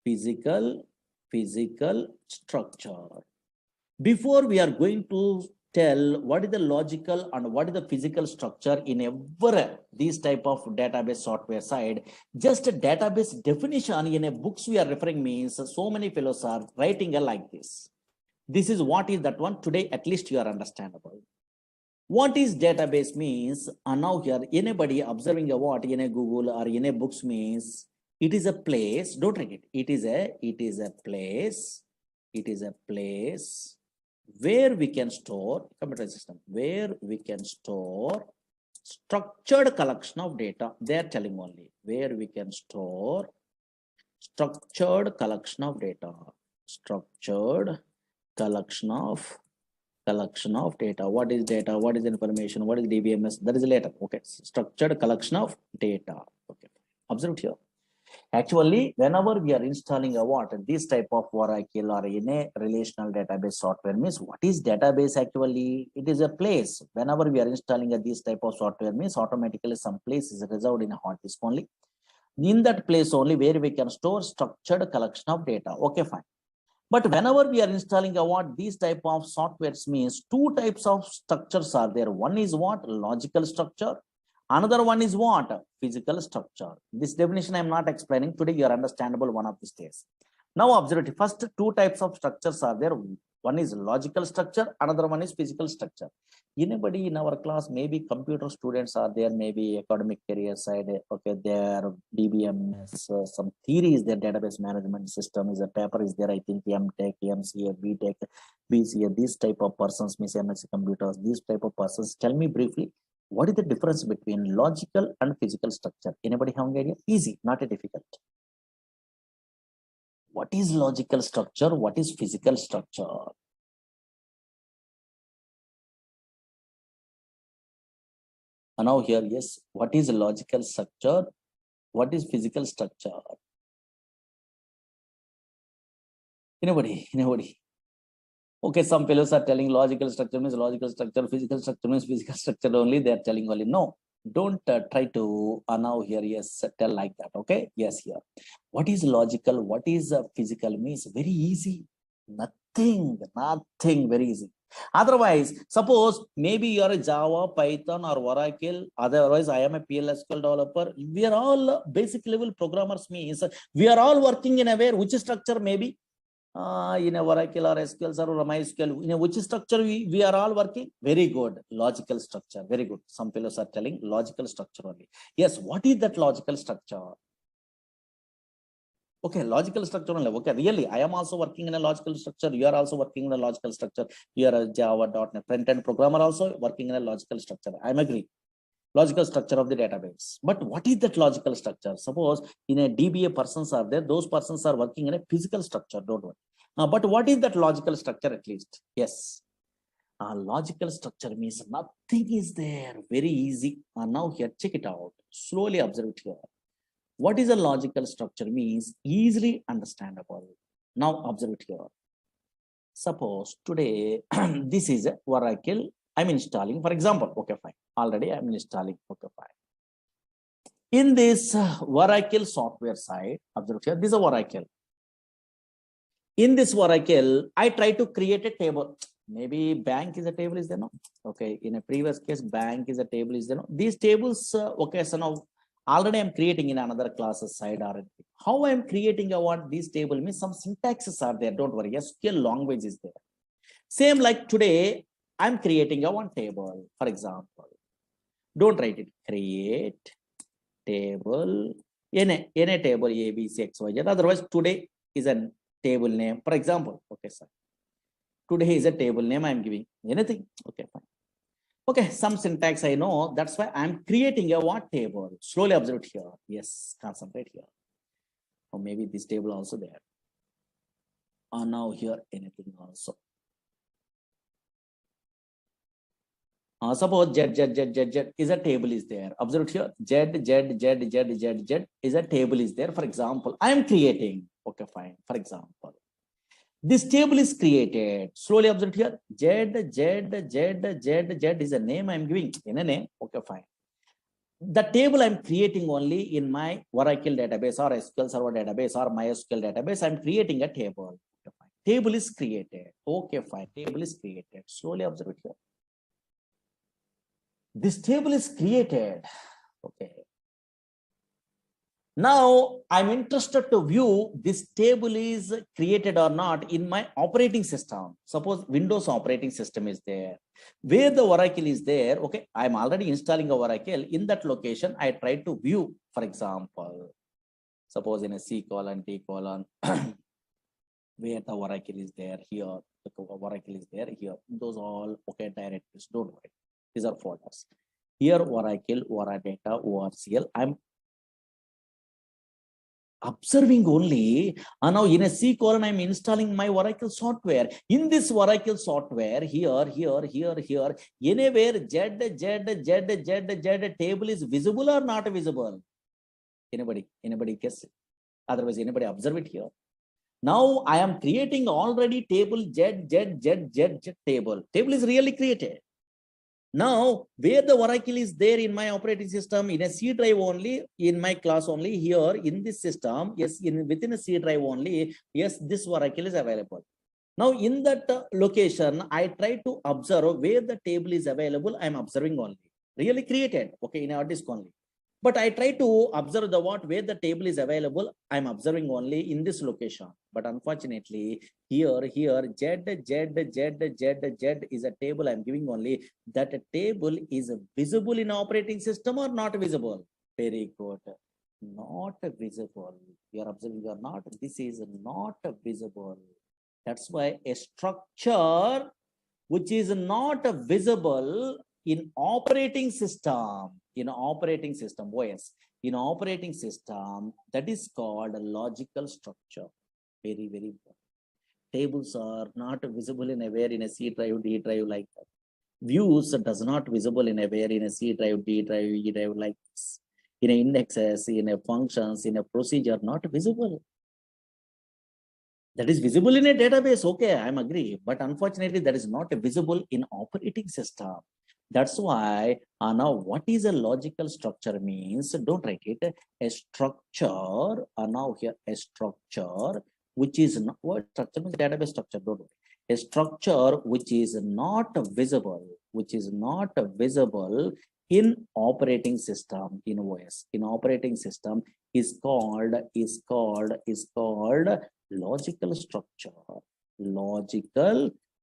[SPEAKER 1] Physical structure. Before we are going to tell what is the logical and what is the physical structure in every these type of database software side, just a database definition in a books we are referring means so many fellows are writing a like this. This is what is that one. Today at least you are understandable. What is database means, and now here anybody observing a what in a Google or in a books means it is a place, don't read it, it is a place where we can store, computer system, where we can store structured collection of data. They are telling only where we can store structured collection of data, structured collection of data. What is data? What is information? What is DBMS? That is later. Okay, structured collection of data. Okay, observe here. Actually, whenever we are installing a what, this type of Oracle or in a relational database software means what is database actually? It is a place. Whenever we are installing a this type of software means automatically some place is reserved in a hard disk only. In that place only where we can store structured collection of data. Okay, fine. But whenever we are installing a what, these type of softwares means two types of structures are there. One is what? Logical structure. Another one is what? Physical structure. This definition I am not explaining. Today you are understandable one of these days. Now observe it. First two types of structures are there. One is logical structure, another one is physical structure. Anybody in our class, maybe computer students are there, maybe academic career side, okay, their DBMS, some theories, their database management system is a paper is there, I think MTech, MCA, BTech, BCA, these type of persons, Miss MSc computers, these type of persons. Tell me briefly, what is the difference between logical and physical structure? Anybody have an idea? Easy, not a difficult. What is logical structure? What is physical structure? And now here, yes, what is logical structure? What is physical structure? Anybody? Anybody? Okay, some fellows are telling logical structure means logical structure, physical structure means physical structure only. They are telling only. No, don't try to now here, yes, tell like that. Okay, yes, here. What is logical? What is physical means very easy. Nothing, very easy. Otherwise, suppose maybe you are a Java, Python, or Oracle. Otherwise, I am a PLSQL developer. We are all basic level programmers. Means we are all working in a way which structure maybe in a Oracle or SQL or MySQL. In a which structure we are all working? Very good. Logical structure. Very good. Some fellows are telling logical structure only. Yes. What is that logical structure? Okay, logical structure only. Okay, really, I am also working in a logical structure. You are also working in a logical structure. You are a Java.NET front-end programmer also working in a logical structure. I am agree. Logical structure of the database. But what is that logical structure? Suppose in a DBA persons are there, those persons are working in a physical structure. Don't worry. But what is that logical structure at least? Yes. Logical structure means nothing is there. Very easy. Now here, check it out. Slowly observe it here. What is a logical structure means easily understandable. Now observe it here. Suppose today, this is a Oracle. I'm installing, for example, okay, fine. Already I'm installing, okay, fine. In this Oracle software side, observe here, this is a Oracle. In this Oracle, I try to create a table. Maybe bank is a table, is there no? Okay, in a previous case, bank is a table, is there no? These tables, okay, so now already I'm creating in another classes side or how I'm creating I want this table means some syntaxes are there. Don't worry, SQL language is there. Same like today, I'm creating a one table, for example. Don't write it. Create table in a table A, B, C, X, Y, Z. Otherwise, today is a table name. For example, okay, sir. Today is a table name I'm giving. Anything? Okay, fine. Okay, some syntax I know. That's why I'm creating a what table. Slowly observe it here. Yes, concentrate here. Or maybe this table also there. Now here anything also. Suppose Z is a table is there. Observe here. Z is a table is there. For example, I am creating. Okay, fine. For example, this table is created. Slowly observe here. Z is a name I am giving. In a name. Okay, fine. The table I'm creating only in my Oracle database or SQL Server database or MySQL database. I'm creating a table. Okay, fine. Table is created. Okay, fine. Table is created. Slowly observe it here. This table is created. Okay. Now I'm interested to view this table is created or not in my operating system. Suppose Windows operating system is there. Where the Oracle is there, okay, I'm already installing a Oracle. In that location, I try to view, for example, suppose in a C colon, T colon, where the Oracle is there, here, the Oracle is there, here. Those all, okay, directories, don't worry. These are folders. Here, Oracle, Oradata, ORCL. I'm observing only. Now in a C colon, I'm installing my Oracle software. In this Oracle software, here, anywhere Z table is visible or not visible? Anybody guess? Otherwise, anybody observe it here? Now I am creating already table Z table. Table is really created. Now, where the Oracle is there in my operating system, in a C drive only, in my class only, here in this system, yes, within a C drive only, yes, this Oracle is available. Now, in that location, I try to observe where the table is available. I'm observing only. Really created, okay, in our disk only. But I try to observe the where the table is available. I'm observing only in this location. But unfortunately, here, Z is a table I'm giving only. That table is visible in operating system or not visible? Very good. Not visible. You are observing or not? This is not visible. That's why a structure which is not visible in operating system, OS, in operating system, that is called a logical structure. Very, very important. Tables are not visible in a where in a C drive, D drive like that. Views does not visible in a where in a C drive, D drive, E drive like this. In a indexes, in a functions, in a procedure, not visible. That is visible in a database, okay, I'm agree, but unfortunately that is not visible in operating system. That's why now what is a logical structure means, don't write it, a structure, now here a structure which is not, what structure means, database structure, don't worry. A structure which is not visible, in operating system, in OS, in operating system is called logical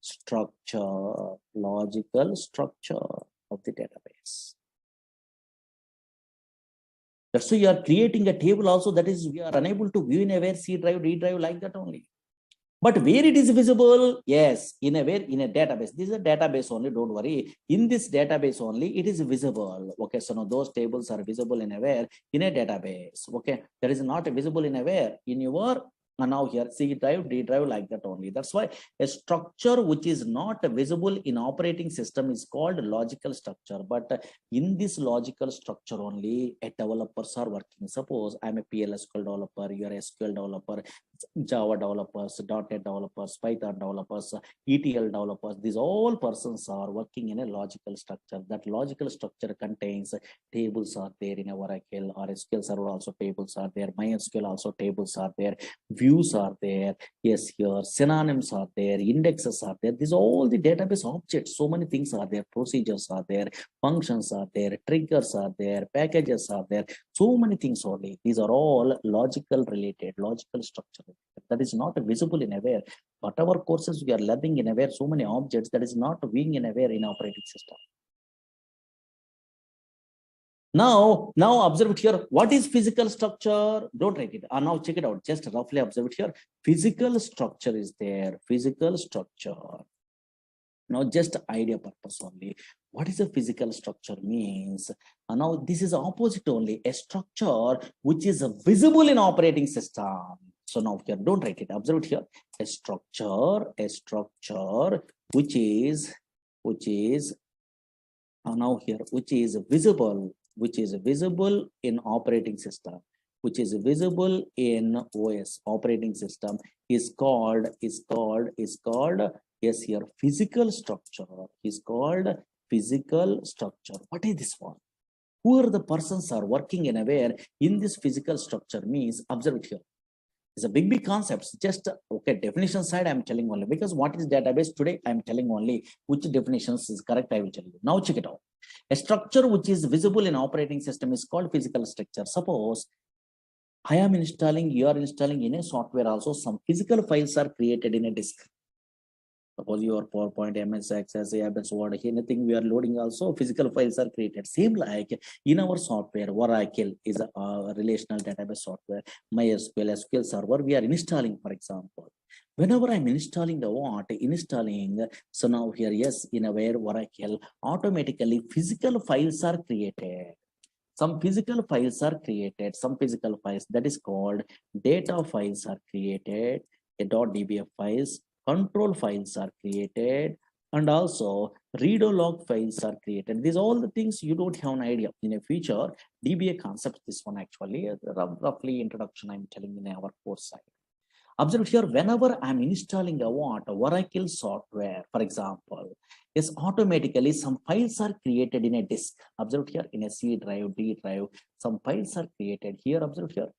[SPEAKER 1] structure, logical structure of the database. That's why you are creating a table also, that is we are unable to view in a where C drive, D drive like that only. But where it is visible, yes, in a database. This is a database only, don't worry. In this database only, it is visible. Okay, so now those tables are visible in a where in a database. Okay, that is not visible in a where in your now here C drive, D drive like that only. That's why a structure which is not visible in operating system is called logical structure. But in this logical structure only, a developers are working. Suppose I'm a PLSQL developer, you are a SQL developer, Java developers, .NET developers, Python developers, ETL developers. These all persons are working in a logical structure. That logical structure contains tables are there in a Oracle or SQL Server, also tables are there. MySQL also tables are there. Views are there. Yes, here synonyms are there. Indexes are there. These are all the database objects. So many things are there. Procedures are there. Functions are there. Triggers are there. Packages are there. So many things only. These are all logical related, logical structure. That is not visible in aware. Whatever courses we are learning in aware, so many objects that is not being in aware in operating system. Now observe it here. What is physical structure? Don't write it. Now check it out. Just roughly observe it here. Physical structure is there. Physical structure. Now just idea purpose only. What is a physical structure means? Now this is opposite only. A structure which is visible in operating system. So now here, don't write it. Observe it here. A structure which is now here, which is visible in operating system, which is visible in OS operating system is called yes here physical structure is called physical structure. What is this one? Who are the persons are working in aware in this physical structure means, observe it here. It's a big concepts. Just okay, definition side I'm telling only, because what is database today I'm telling only which definitions is correct I will tell you. Now check it out. A structure which is visible in operating system is called physical structure. Suppose I am installing, you are installing in a software also, some physical files are created in a disk. Suppose your PowerPoint, MS Access, ABS, Word, anything we are loading also, physical files are created. Same like in our software, Oracle is a relational database software. MySQL, SQL Server, we are installing, for example. Whenever I'm installing the what, so now here, yes, in aware Oracle, automatically physical files are created. Some physical files are created, some physical files that is called data files are created, a .dbf files, control files are created, and also redo log files are created. These all the things you don't have an idea. In a future, DBA concept, this one actually, roughly introduction I'm telling in our course side. Observe here, whenever I'm installing a Oracle software, for example, yes, automatically some files are created in a disk. Observe here, in a C drive, D drive, some files are created here. Observe here.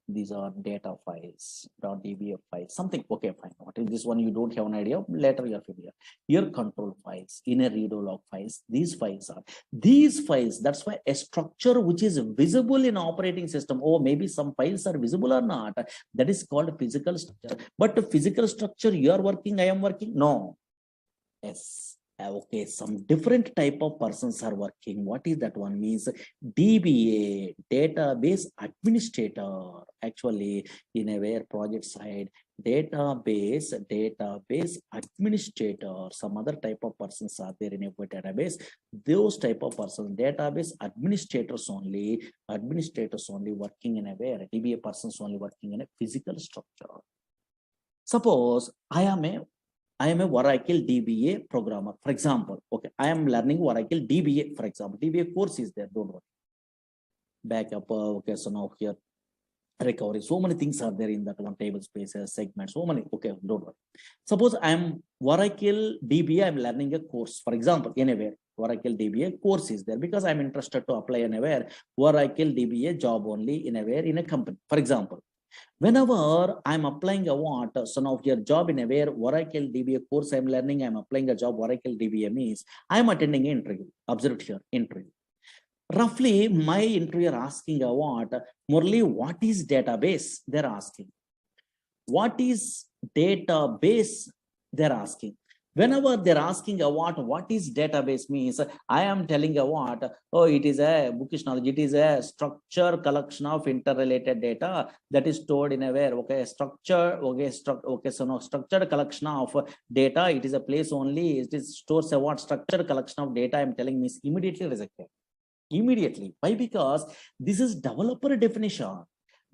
[SPEAKER 1] These are data files, .dbf files, something. Okay, fine. What is this one? You don't have an idea. Later you're familiar. Here control files, inner redo log files. These files. That's why a structure which is visible in operating system. Oh, maybe some files are visible or not. That is called physical structure. But the physical structure you are working, I am working. No. Yes. Okay, some different type of persons are working. What is that one? Means DBA, database administrator. Actually, in a where project side, database administrator. Some other type of persons are there in a database. Those type of persons, database administrators only working in a where DBA persons only working in a physical structure. Suppose I am a Oracle DBA programmer, for example. Okay, I am learning Oracle DBA, for example. DBA course is there, don't worry. Backup, okay, so now here, recovery, so many things are there in that one, table spaces, segments, so many, okay, don't worry. Suppose I am Oracle DBA, I'm learning a course, for example, anywhere. Oracle DBA course is there because I'm interested to apply anywhere. Oracle DBA job only in a company, for example. Whenever I'm applying a what, so now your job in a where Oracle DBA course I'm learning, I'm applying a job Oracle DBA means I'm attending an interview. Observe here, interview. Roughly, my interviewer asking a what, Murali, what is database? They're asking. What is database? They're asking. Whenever they're asking a what is database means, I am telling a what, oh, it is a bookish knowledge, it is a structured collection of interrelated data that is stored in a where, okay, structure, okay, so no, structured collection of data, it is a place only, it is stores a what, structured collection of data, I'm telling means immediately rejected. Immediately. Why? Because this is developer definition.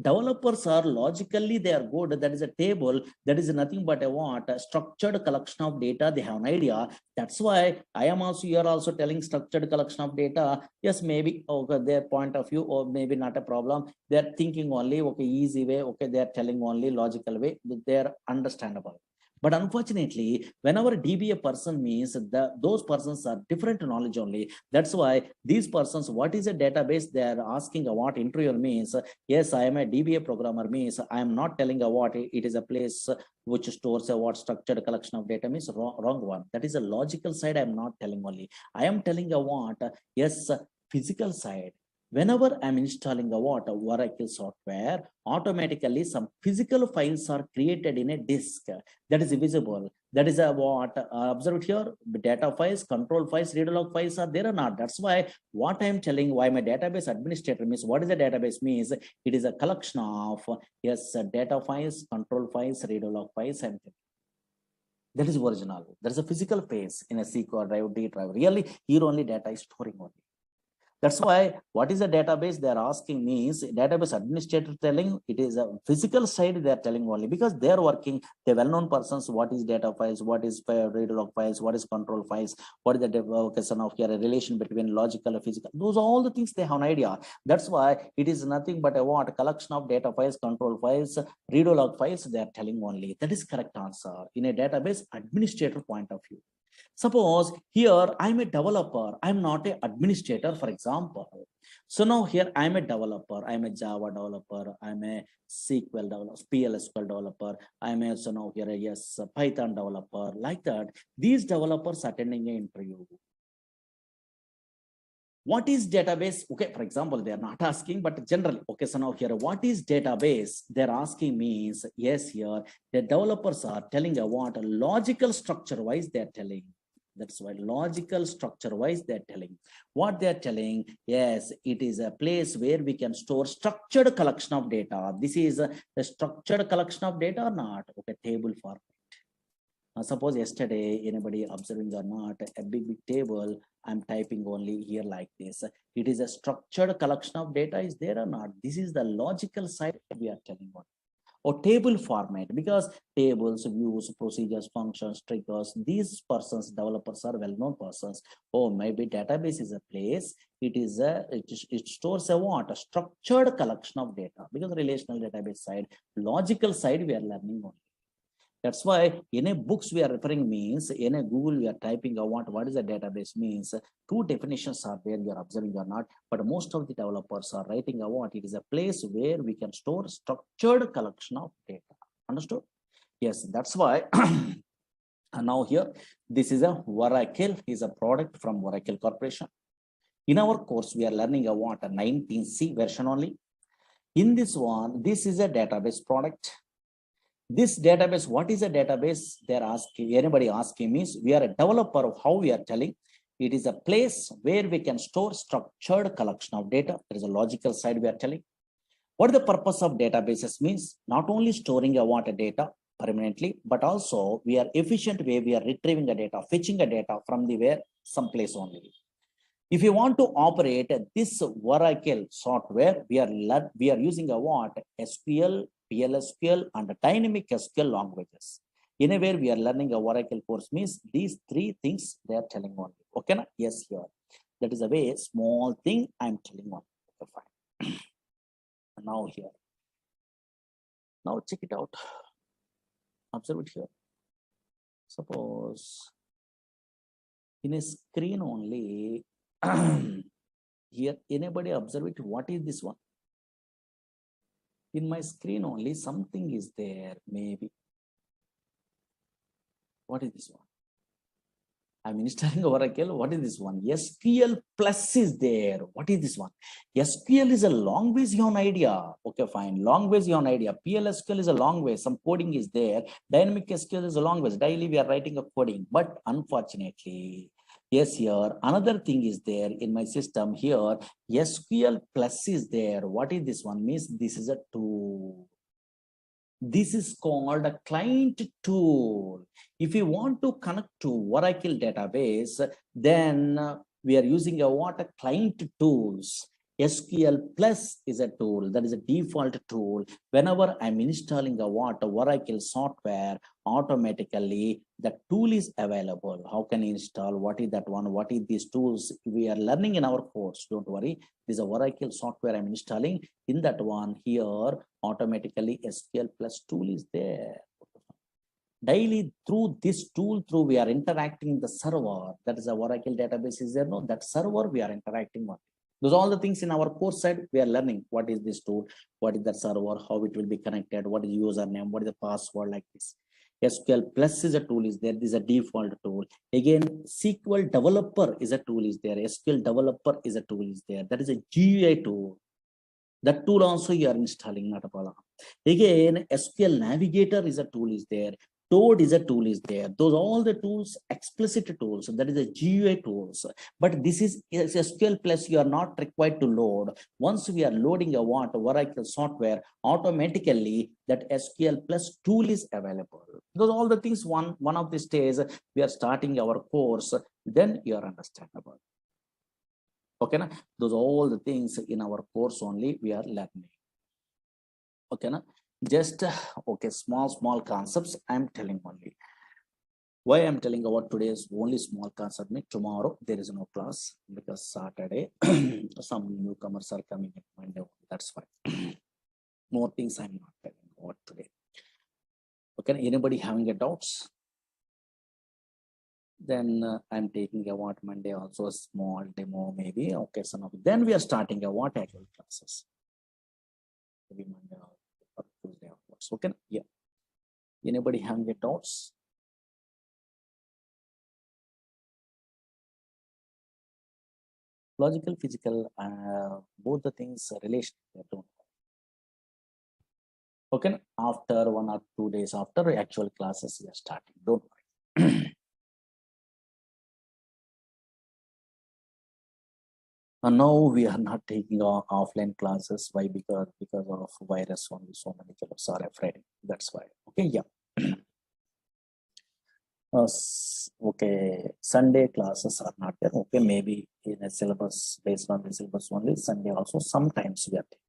[SPEAKER 1] Developers are logically they are good. That is a table. That is nothing but a what, a structured collection of data. They have an idea. That's why I am also here also telling structured collection of data. Yes, maybe okay, their point of view, or maybe not a problem. They're thinking only okay, easy way. Okay, they are telling only logical way. They're understandable. But unfortunately, whenever DBA person means those persons are different knowledge only. That's why these persons, what is a database? They are asking what interviewer means. Yes, I am a DBA programmer means I am not telling what it is a place which stores a what structured collection of data means wrong one. That is a logical side. I am not telling only. I am telling a what, yes, physical side. Whenever I'm installing a what, a Oracle software, automatically some physical files are created in a disk that is visible. That is a what, observe here, data files, control files, read log files are there or not. That's why what I'm telling, why my database administrator means, what is a database means, it is a collection of, yes, data files, control files, read log files, and that is original. There is a physical phase in a SQL drive, D drive. Really, here only data is storing only. That's why what is the database they're asking means database administrator telling it is a physical side they're telling only because they're working, the well-known persons, what is data files, what is read log files, what is control files, what is the question of a relation between logical and physical. Those are all the things they have an idea. That's why it is nothing but a what, collection of data files, control files, read log files they're telling only. That is correct answer in a database administrator point of view. Suppose here I'm a developer, I'm not an administrator, for example. So now here I'm a developer, I'm a Java developer, I'm a SQL developer, PLSQL developer, I'm a so now here a yes Python developer, like that. These developers attending an interview. What is database? Okay, for example, they are not asking, but generally, okay, so now here, what is database? They're asking means, yes, here, the developers are telling what logical structure wise they're telling. That's why logical structure wise they're telling. What they're telling, yes, it is a place where we can store structured collection of data. This is a structured collection of data or not? Okay, table format. Suppose yesterday, anybody observing or not, a big table, I'm typing only here like this. It is a structured collection of data is there or not? This is the logical side we are telling about. Or table format, because tables, views, procedures, functions, triggers, these persons, developers are well-known persons. Oh, maybe database is a place, it stores a what? A structured collection of data, because relational database side, logical side we are learning only. That's why in a books we are referring means in a Google we are typing what is a database means two definitions are there you are observing or not, but most of the developers are writing what it is a place where we can store structured collection of data. Understood? Yes, that's why. And now here this is a Oracle is a product from Oracle Corporation. In our course we are learning what a 19C version only. In this one, this is a database product. This database, what is a database? They're asking, anybody asking means we are a developer of how we are telling. It is a place where we can store structured collection of data. There is a logical side we are telling. What the purpose of databases means? Not only storing a data permanently, but also we are efficient way we are retrieving a data, fetching a data from the where some place only. If you want to operate this Oracle software, we are using a SQL, PLSQL, and dynamic SQL languages. Anywhere we are learning a Oracle course means these three things they are telling only. Okay, na? Yes, here. That is a very small thing I'm telling only. Okay, fine. Now here. Now check it out. Observe it here. Suppose in a screen only. Here, anybody observe it? What is this one? In my screen only, something is there, maybe. What is this one? I'm installing Oracle. What is this one? SQL Plus is there. What is this one? SQL is a long ways you have an idea. Okay, fine. Long ways you have an idea. PLSQL is a long way. Some coding is there. Dynamic SQL is a long ways. Daily we are writing a coding. But unfortunately, yes, here another thing is there in my system here. SQL Plus is there. What is this one? Means this is a tool. This is called a client tool. If you want to connect to Oracle database, then we are using a client tools. SQL Plus is a tool that is a default tool. Whenever I'm installing a Oracle software, automatically the tool is available. How can you install? What is that one? What is these tools? We are learning in our course. Don't worry. This is a Oracle software I'm installing. In that one here, automatically SQL Plus tool is there. Daily through this tool, we are interacting the server. That is a Oracle database is there. No, that server we are interacting on. Those are all the things in our course side we are learning. What is this tool? What is the server? How it will be connected? What is username? What is the password like this? SQL Plus is a tool is there. This is a default tool. Again, SQL Developer is a tool is there. SQL Developer is a tool is there. That is a GUI tool. That tool also you are installing, not a problem. Again, SQL Navigator is a tool is there. Toad is a tool is there. Those all the tools, explicit tools. That is a GUI tools. But this is SQL Plus. You are not required to load. Once we are loading a Oracle software, automatically that SQL Plus tool is available. Those all the things. One of these days we are starting our course. Then you are understandable. Okay, na? Those all the things in our course only we are learning. Okay, na? Just okay, small concepts I'm telling only. Why I'm telling about today's only small concept? Tomorrow there is no class because Saturday some newcomers are coming in Monday. That's fine. More things I'm not telling about today. Okay, anybody having a doubts? Then I'm taking a Monday also a small demo maybe. Okay, some of then we are starting a actual classes. Maybe Monday or Tuesday onwards. Okay, yeah. Anybody having a doubts? Logical, physical, both the things relation. Okay, after 1 or 2 days after actual classes we are starting. Don't worry. And now we are not taking offline classes. Why? Because of virus only. So many fellows are afraid. That's why. Okay, yeah. Okay, Sunday classes are not there. Okay, maybe in a syllabus based on the syllabus only. Sunday also sometimes we are taking.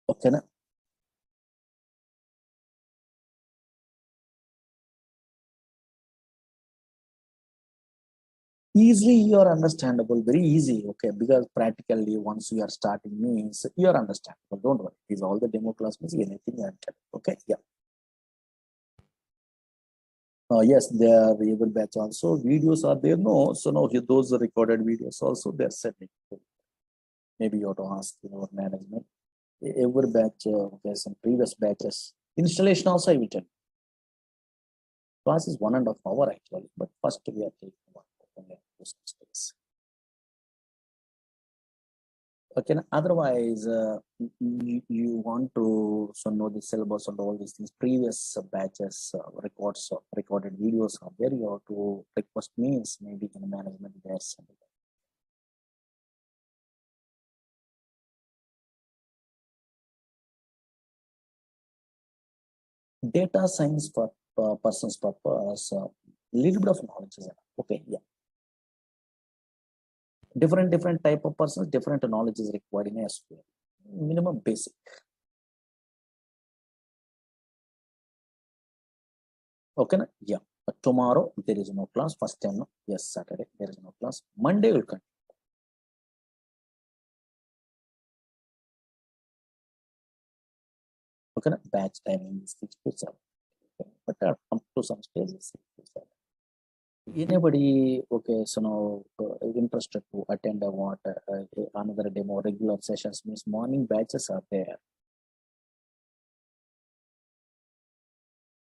[SPEAKER 1] Okay, na? Easily you are understandable, very easy, okay, because practically once you are starting means you are understandable, don't worry, these all the demo class means anything I can, okay, yeah. Yes, there are every batch also videos are there, no, so no, those recorded videos also they're setting. Maybe you have to ask your management. Every batch, okay, some previous batches. Installation also I will tell you. Class is 1.5 hours actually, but first we are taking 1 hour. Okay, otherwise, you want to so know the syllabus and all these things. Previous batches records recorded videos are there. You have to request means maybe in management there's data science for person's purpose. Little bit of knowledge is enough. Okay, yeah. Different type of persons, different knowledge is required in SQL. Minimum basic. Okay, yeah. But tomorrow there is no class. First time, no? Yes, Saturday there is no class. Monday will continue. Okay, batch timing is 6 to 7. Okay. But up to some stages 6 to 7. Anybody, okay, so now interested to attend another demo regular sessions means morning batches are there.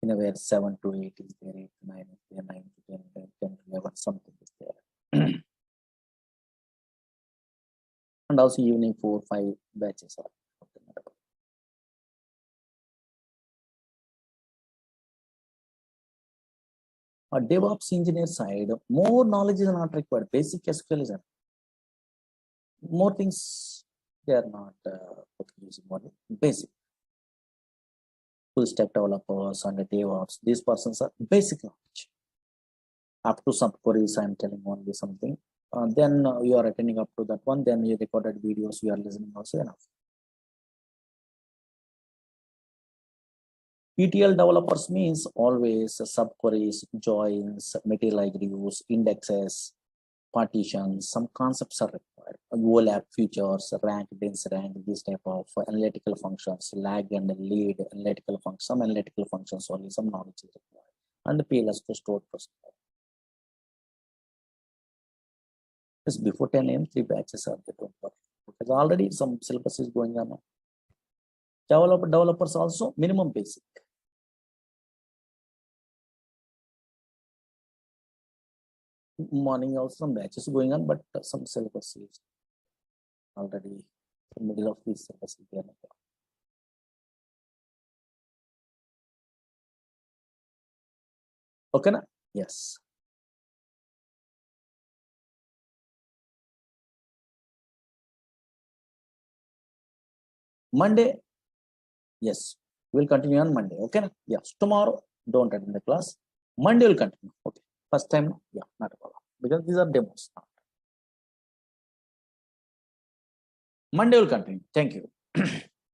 [SPEAKER 1] In a way, 7 to 8 is there, 8 to 9 is there, 9 to 10, 10 to 11, something is there. And also evening 4, 5 batches are. DevOps engineer side, more knowledge is not required. Basic SQL is enough. More things they are not using more basic. Full stack developers and the DevOps, these persons are basic knowledge. Up to some queries, I'm telling only something. Then you are attending up to that one, then you recorded videos, you are listening also enough. ETL developers means always subqueries, joins, materialized views, indexes, partitions, some concepts are required. OLAP features, rank, dense rank, this type of analytical functions, lag and lead analytical functions, some analytical functions only, some knowledge is required. And the PLS to stored procedure. Just before 10 a.m., 3 batches are there. Because already some syllabus is going on. Developers also minimum basic. Morning also some batches going on, but some syllabus is already in the middle of this syllabus. Okay, na? Yes. Monday, yes, we'll continue on Monday. Okay, na? Yes. Tomorrow, don't attend the class. Monday will continue. Okay. First time, yeah, not a problem. Because these are demos. Monday will continue. Thank you.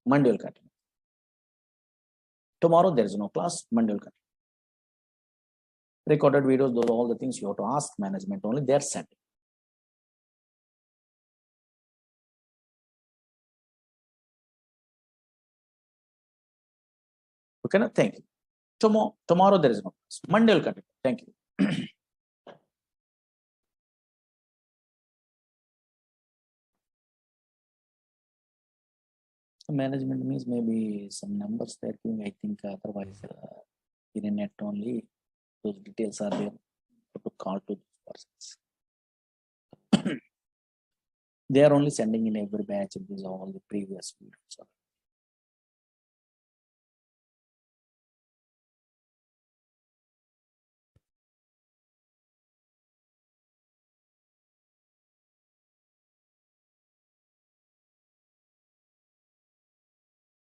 [SPEAKER 1] Monday will continue. Tomorrow there is no class. Monday will continue. Recorded videos, those are all the things you have to ask management only. They are sent. Okay, na? Thank you. Tomorrow there is no class. Monday will continue. Thank you. Management means maybe some numbers they're giving, I think, otherwise in a net only those details are there to call to those persons. They are only sending in every batch of these all the previous videos.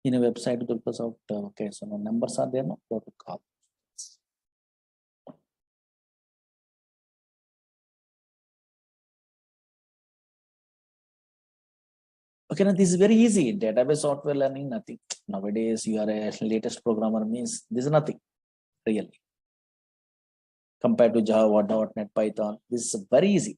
[SPEAKER 1] In a website, okay, so no numbers are there, no, you have to call. Okay, now this is very easy. Database software learning, nothing. Nowadays, you are a latest programmer means this is nothing really compared to Java, .NET, Python. This is very easy.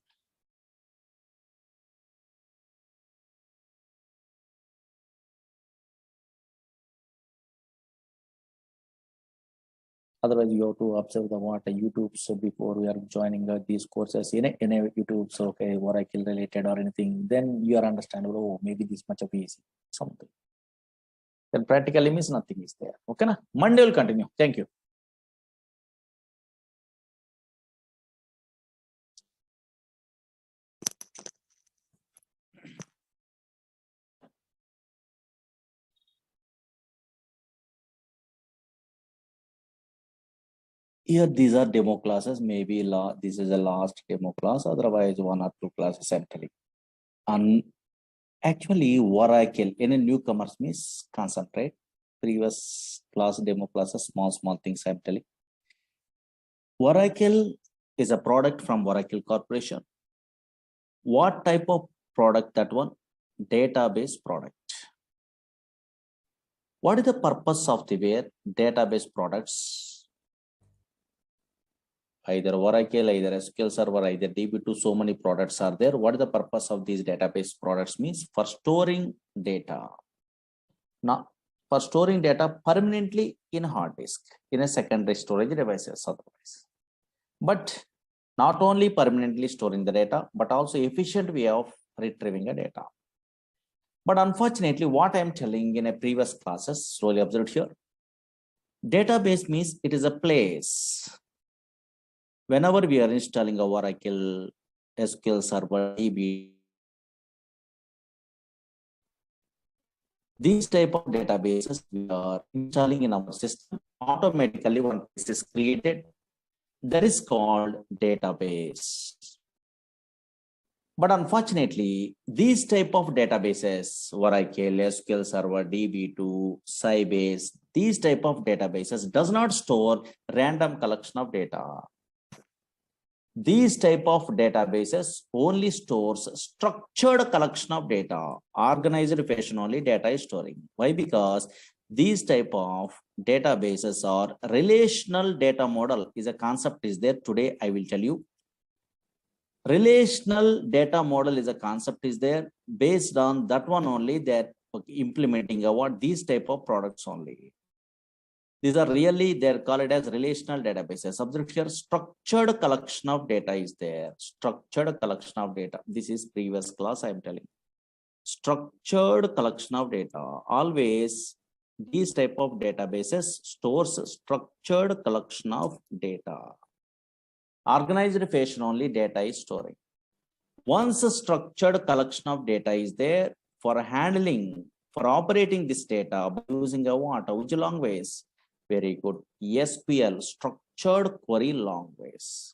[SPEAKER 1] Otherwise, you have to observe the what YouTube. So before we are joining these courses in a YouTube, so okay, Oracle related or anything, then you are understandable. Oh, maybe this much of easy something. Then practically means nothing is there. Okay, na? Monday will continue. Thank you. Here, these are demo classes. Maybe this is the last demo class. Otherwise, 1 or 2 classes I'm telling. And actually, Oracle in a newcomers means concentrate. Previous class demo classes, small things I'm telling. Oracle is a product from Oracle Corporation. What type of product that one? Database product. What is the purpose of the database products? Either Oracle, either SQL Server, either DB2, so many products are there. What is the purpose of these database products means? For storing data. Now, for storing data permanently in hard disk, in a secondary storage devices otherwise. But not only permanently storing the data, but also efficient way of retrieving the data. But unfortunately, what I'm telling in a previous classes, slowly observed here, database means it is a place. Whenever we are installing a Oracle, SQL Server, DB, these type of databases we are installing in our system, automatically one place is created. That is called database. But unfortunately, these type of databases, Oracle, SQL Server, DB2, Sybase, these type of databases does not store random collection of data. These type of databases only stores structured collection of data, organized fashion only data is storing. Why? Because these type of databases are relational data model is a concept is there. Today, I will tell you. Relational data model is a concept is there. Based on that one only, that implementing what these type of products only. These are really, they're called as relational databases. Subject here, structured collection of data is there. Structured collection of data. This is previous class I'm telling. Structured collection of data. Always these type of databases stores structured collection of data. Organized fashion only data is storing. Once a structured collection of data is there, for handling, for operating this data by using a what? Which language? Very good. SQL, structured query language.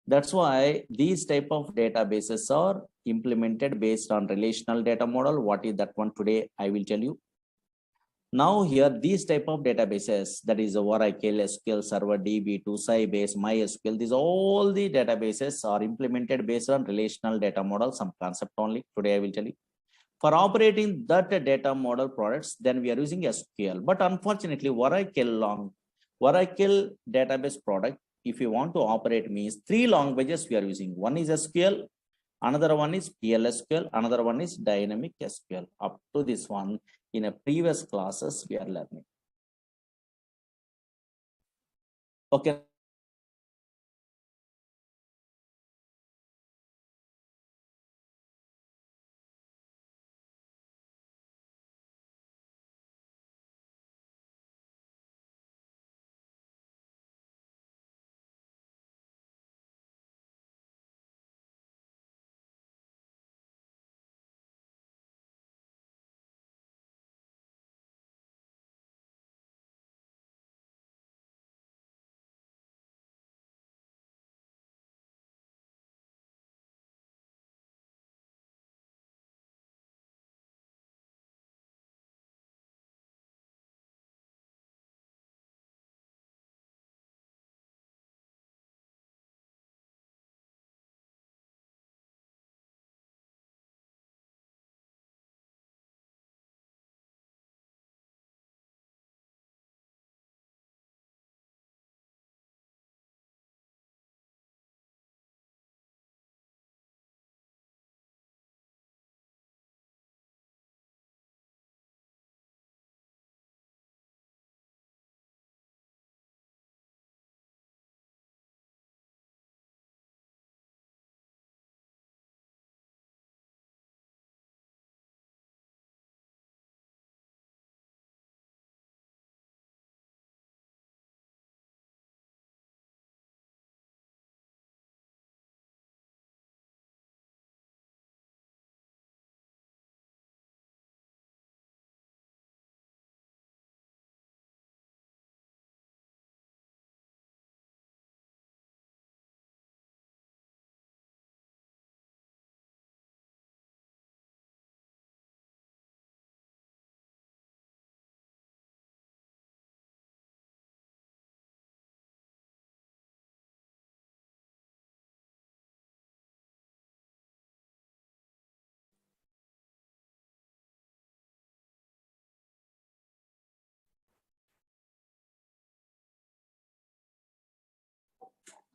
[SPEAKER 1] That's why these type of databases are implemented based on relational data model. What is that one today? I will tell you. Now here, these type of databases, that is Oracle, SQL Server, DB2, Sybase, MySQL, these all the databases are implemented based on relational data model, some concept only. Today I will tell you. For operating that data model products, then we are using SQL. But unfortunately, Oracle database product, if you want to operate means 3 languages we are using. One is SQL, another one is PLSQL, another one is dynamic SQL. Up to this one, in a previous classes, we are learning. Okay.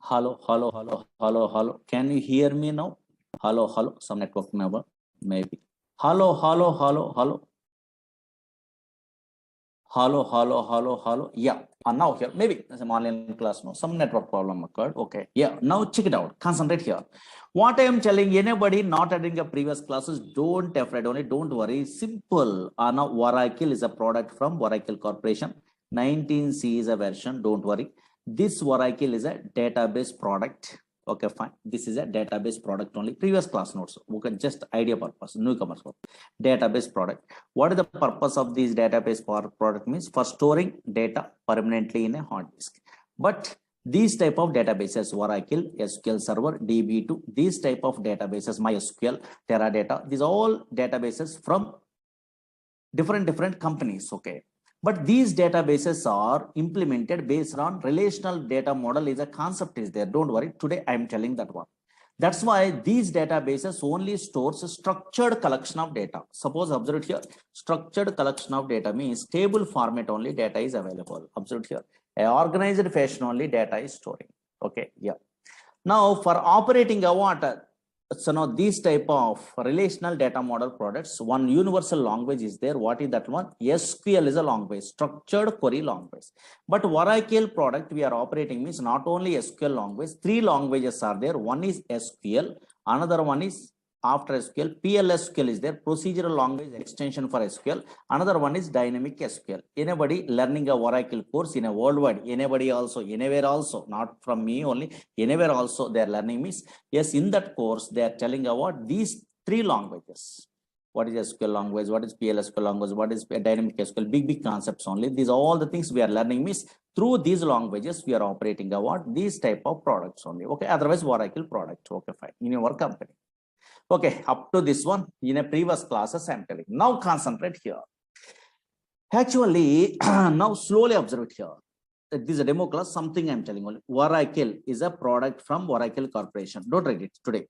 [SPEAKER 1] Hello, hello, hello, hello, hello. Can you hear me now? Hello, hello. Some network number, maybe. Hello, hello, hello, hello. Hello, hello, hello, hello. Yeah, now here, maybe some online class, no, some network problem occurred. Okay, yeah, now check it out. Concentrate here. What I am telling anybody not attending the previous classes, don't afraid only, don't worry. Simple. Now Oracle is a product from Oracle Corporation. 19C is a version, don't worry. This Oracle is a database product. Okay, fine. This is a database product only. Previous class notes. Okay, just idea purpose, newcomers. Database product. What is the purpose of this database product means for storing data permanently in a hard disk. But these type of databases, Oracle, SQL Server, DB2, these type of databases, MySQL, Teradata, these are all databases from different companies. Okay. But these databases are implemented based on relational data model is a concept is there. Don't worry. Today I am telling that one. That's why these databases only stores a structured collection of data. Suppose observe it here. Structured collection of data means table format only data is available. Observe it here. A organized fashion only data is storing. Okay. Yeah. Now for operating a water. So now these type of relational data model products, one universal language is there. What is that one? SQL is a language, structured query language. But Oracle product we are operating means not only SQL language, three languages are there. One is SQL, another one is after SQL, PLSQL is there, procedural language extension for SQL. Another one is dynamic SQL. Anybody learning a Oracle course in a worldwide, anybody also, anywhere also, not from me only, anywhere also they are learning means, yes, in that course they are telling about these three languages. What is SQL language? What is PLSQL language? What is dynamic SQL? Big concepts only. These are all the things we are learning means through these languages we are operating about these type of products only. Okay, otherwise Oracle product. Okay, fine. In your company. Okay, up to this one in a previous classes I'm telling. Now concentrate here. Actually, now slowly observe it here. This is a demo class, something I'm telling only. Oracle is a product from Oracle Corporation. Don't read it today.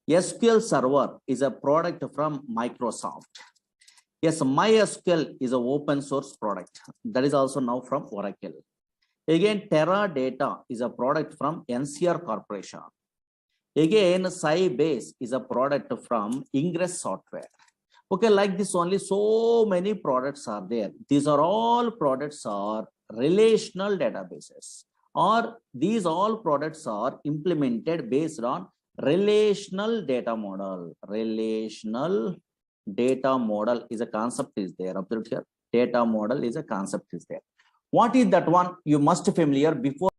[SPEAKER 1] SQL Server is a product from Microsoft. Yes, MySQL is an open source product. That is also now from Oracle. Again, Teradata is a product from NCR Corporation. Again, Sybase is a product from Ingress Software. Okay, like this only so many products are there. These are all products are relational databases, or these all products are implemented based on relational data model. Relational data model is a concept is there. Observe here. Data model is a concept is there. What is that one? You must familiar before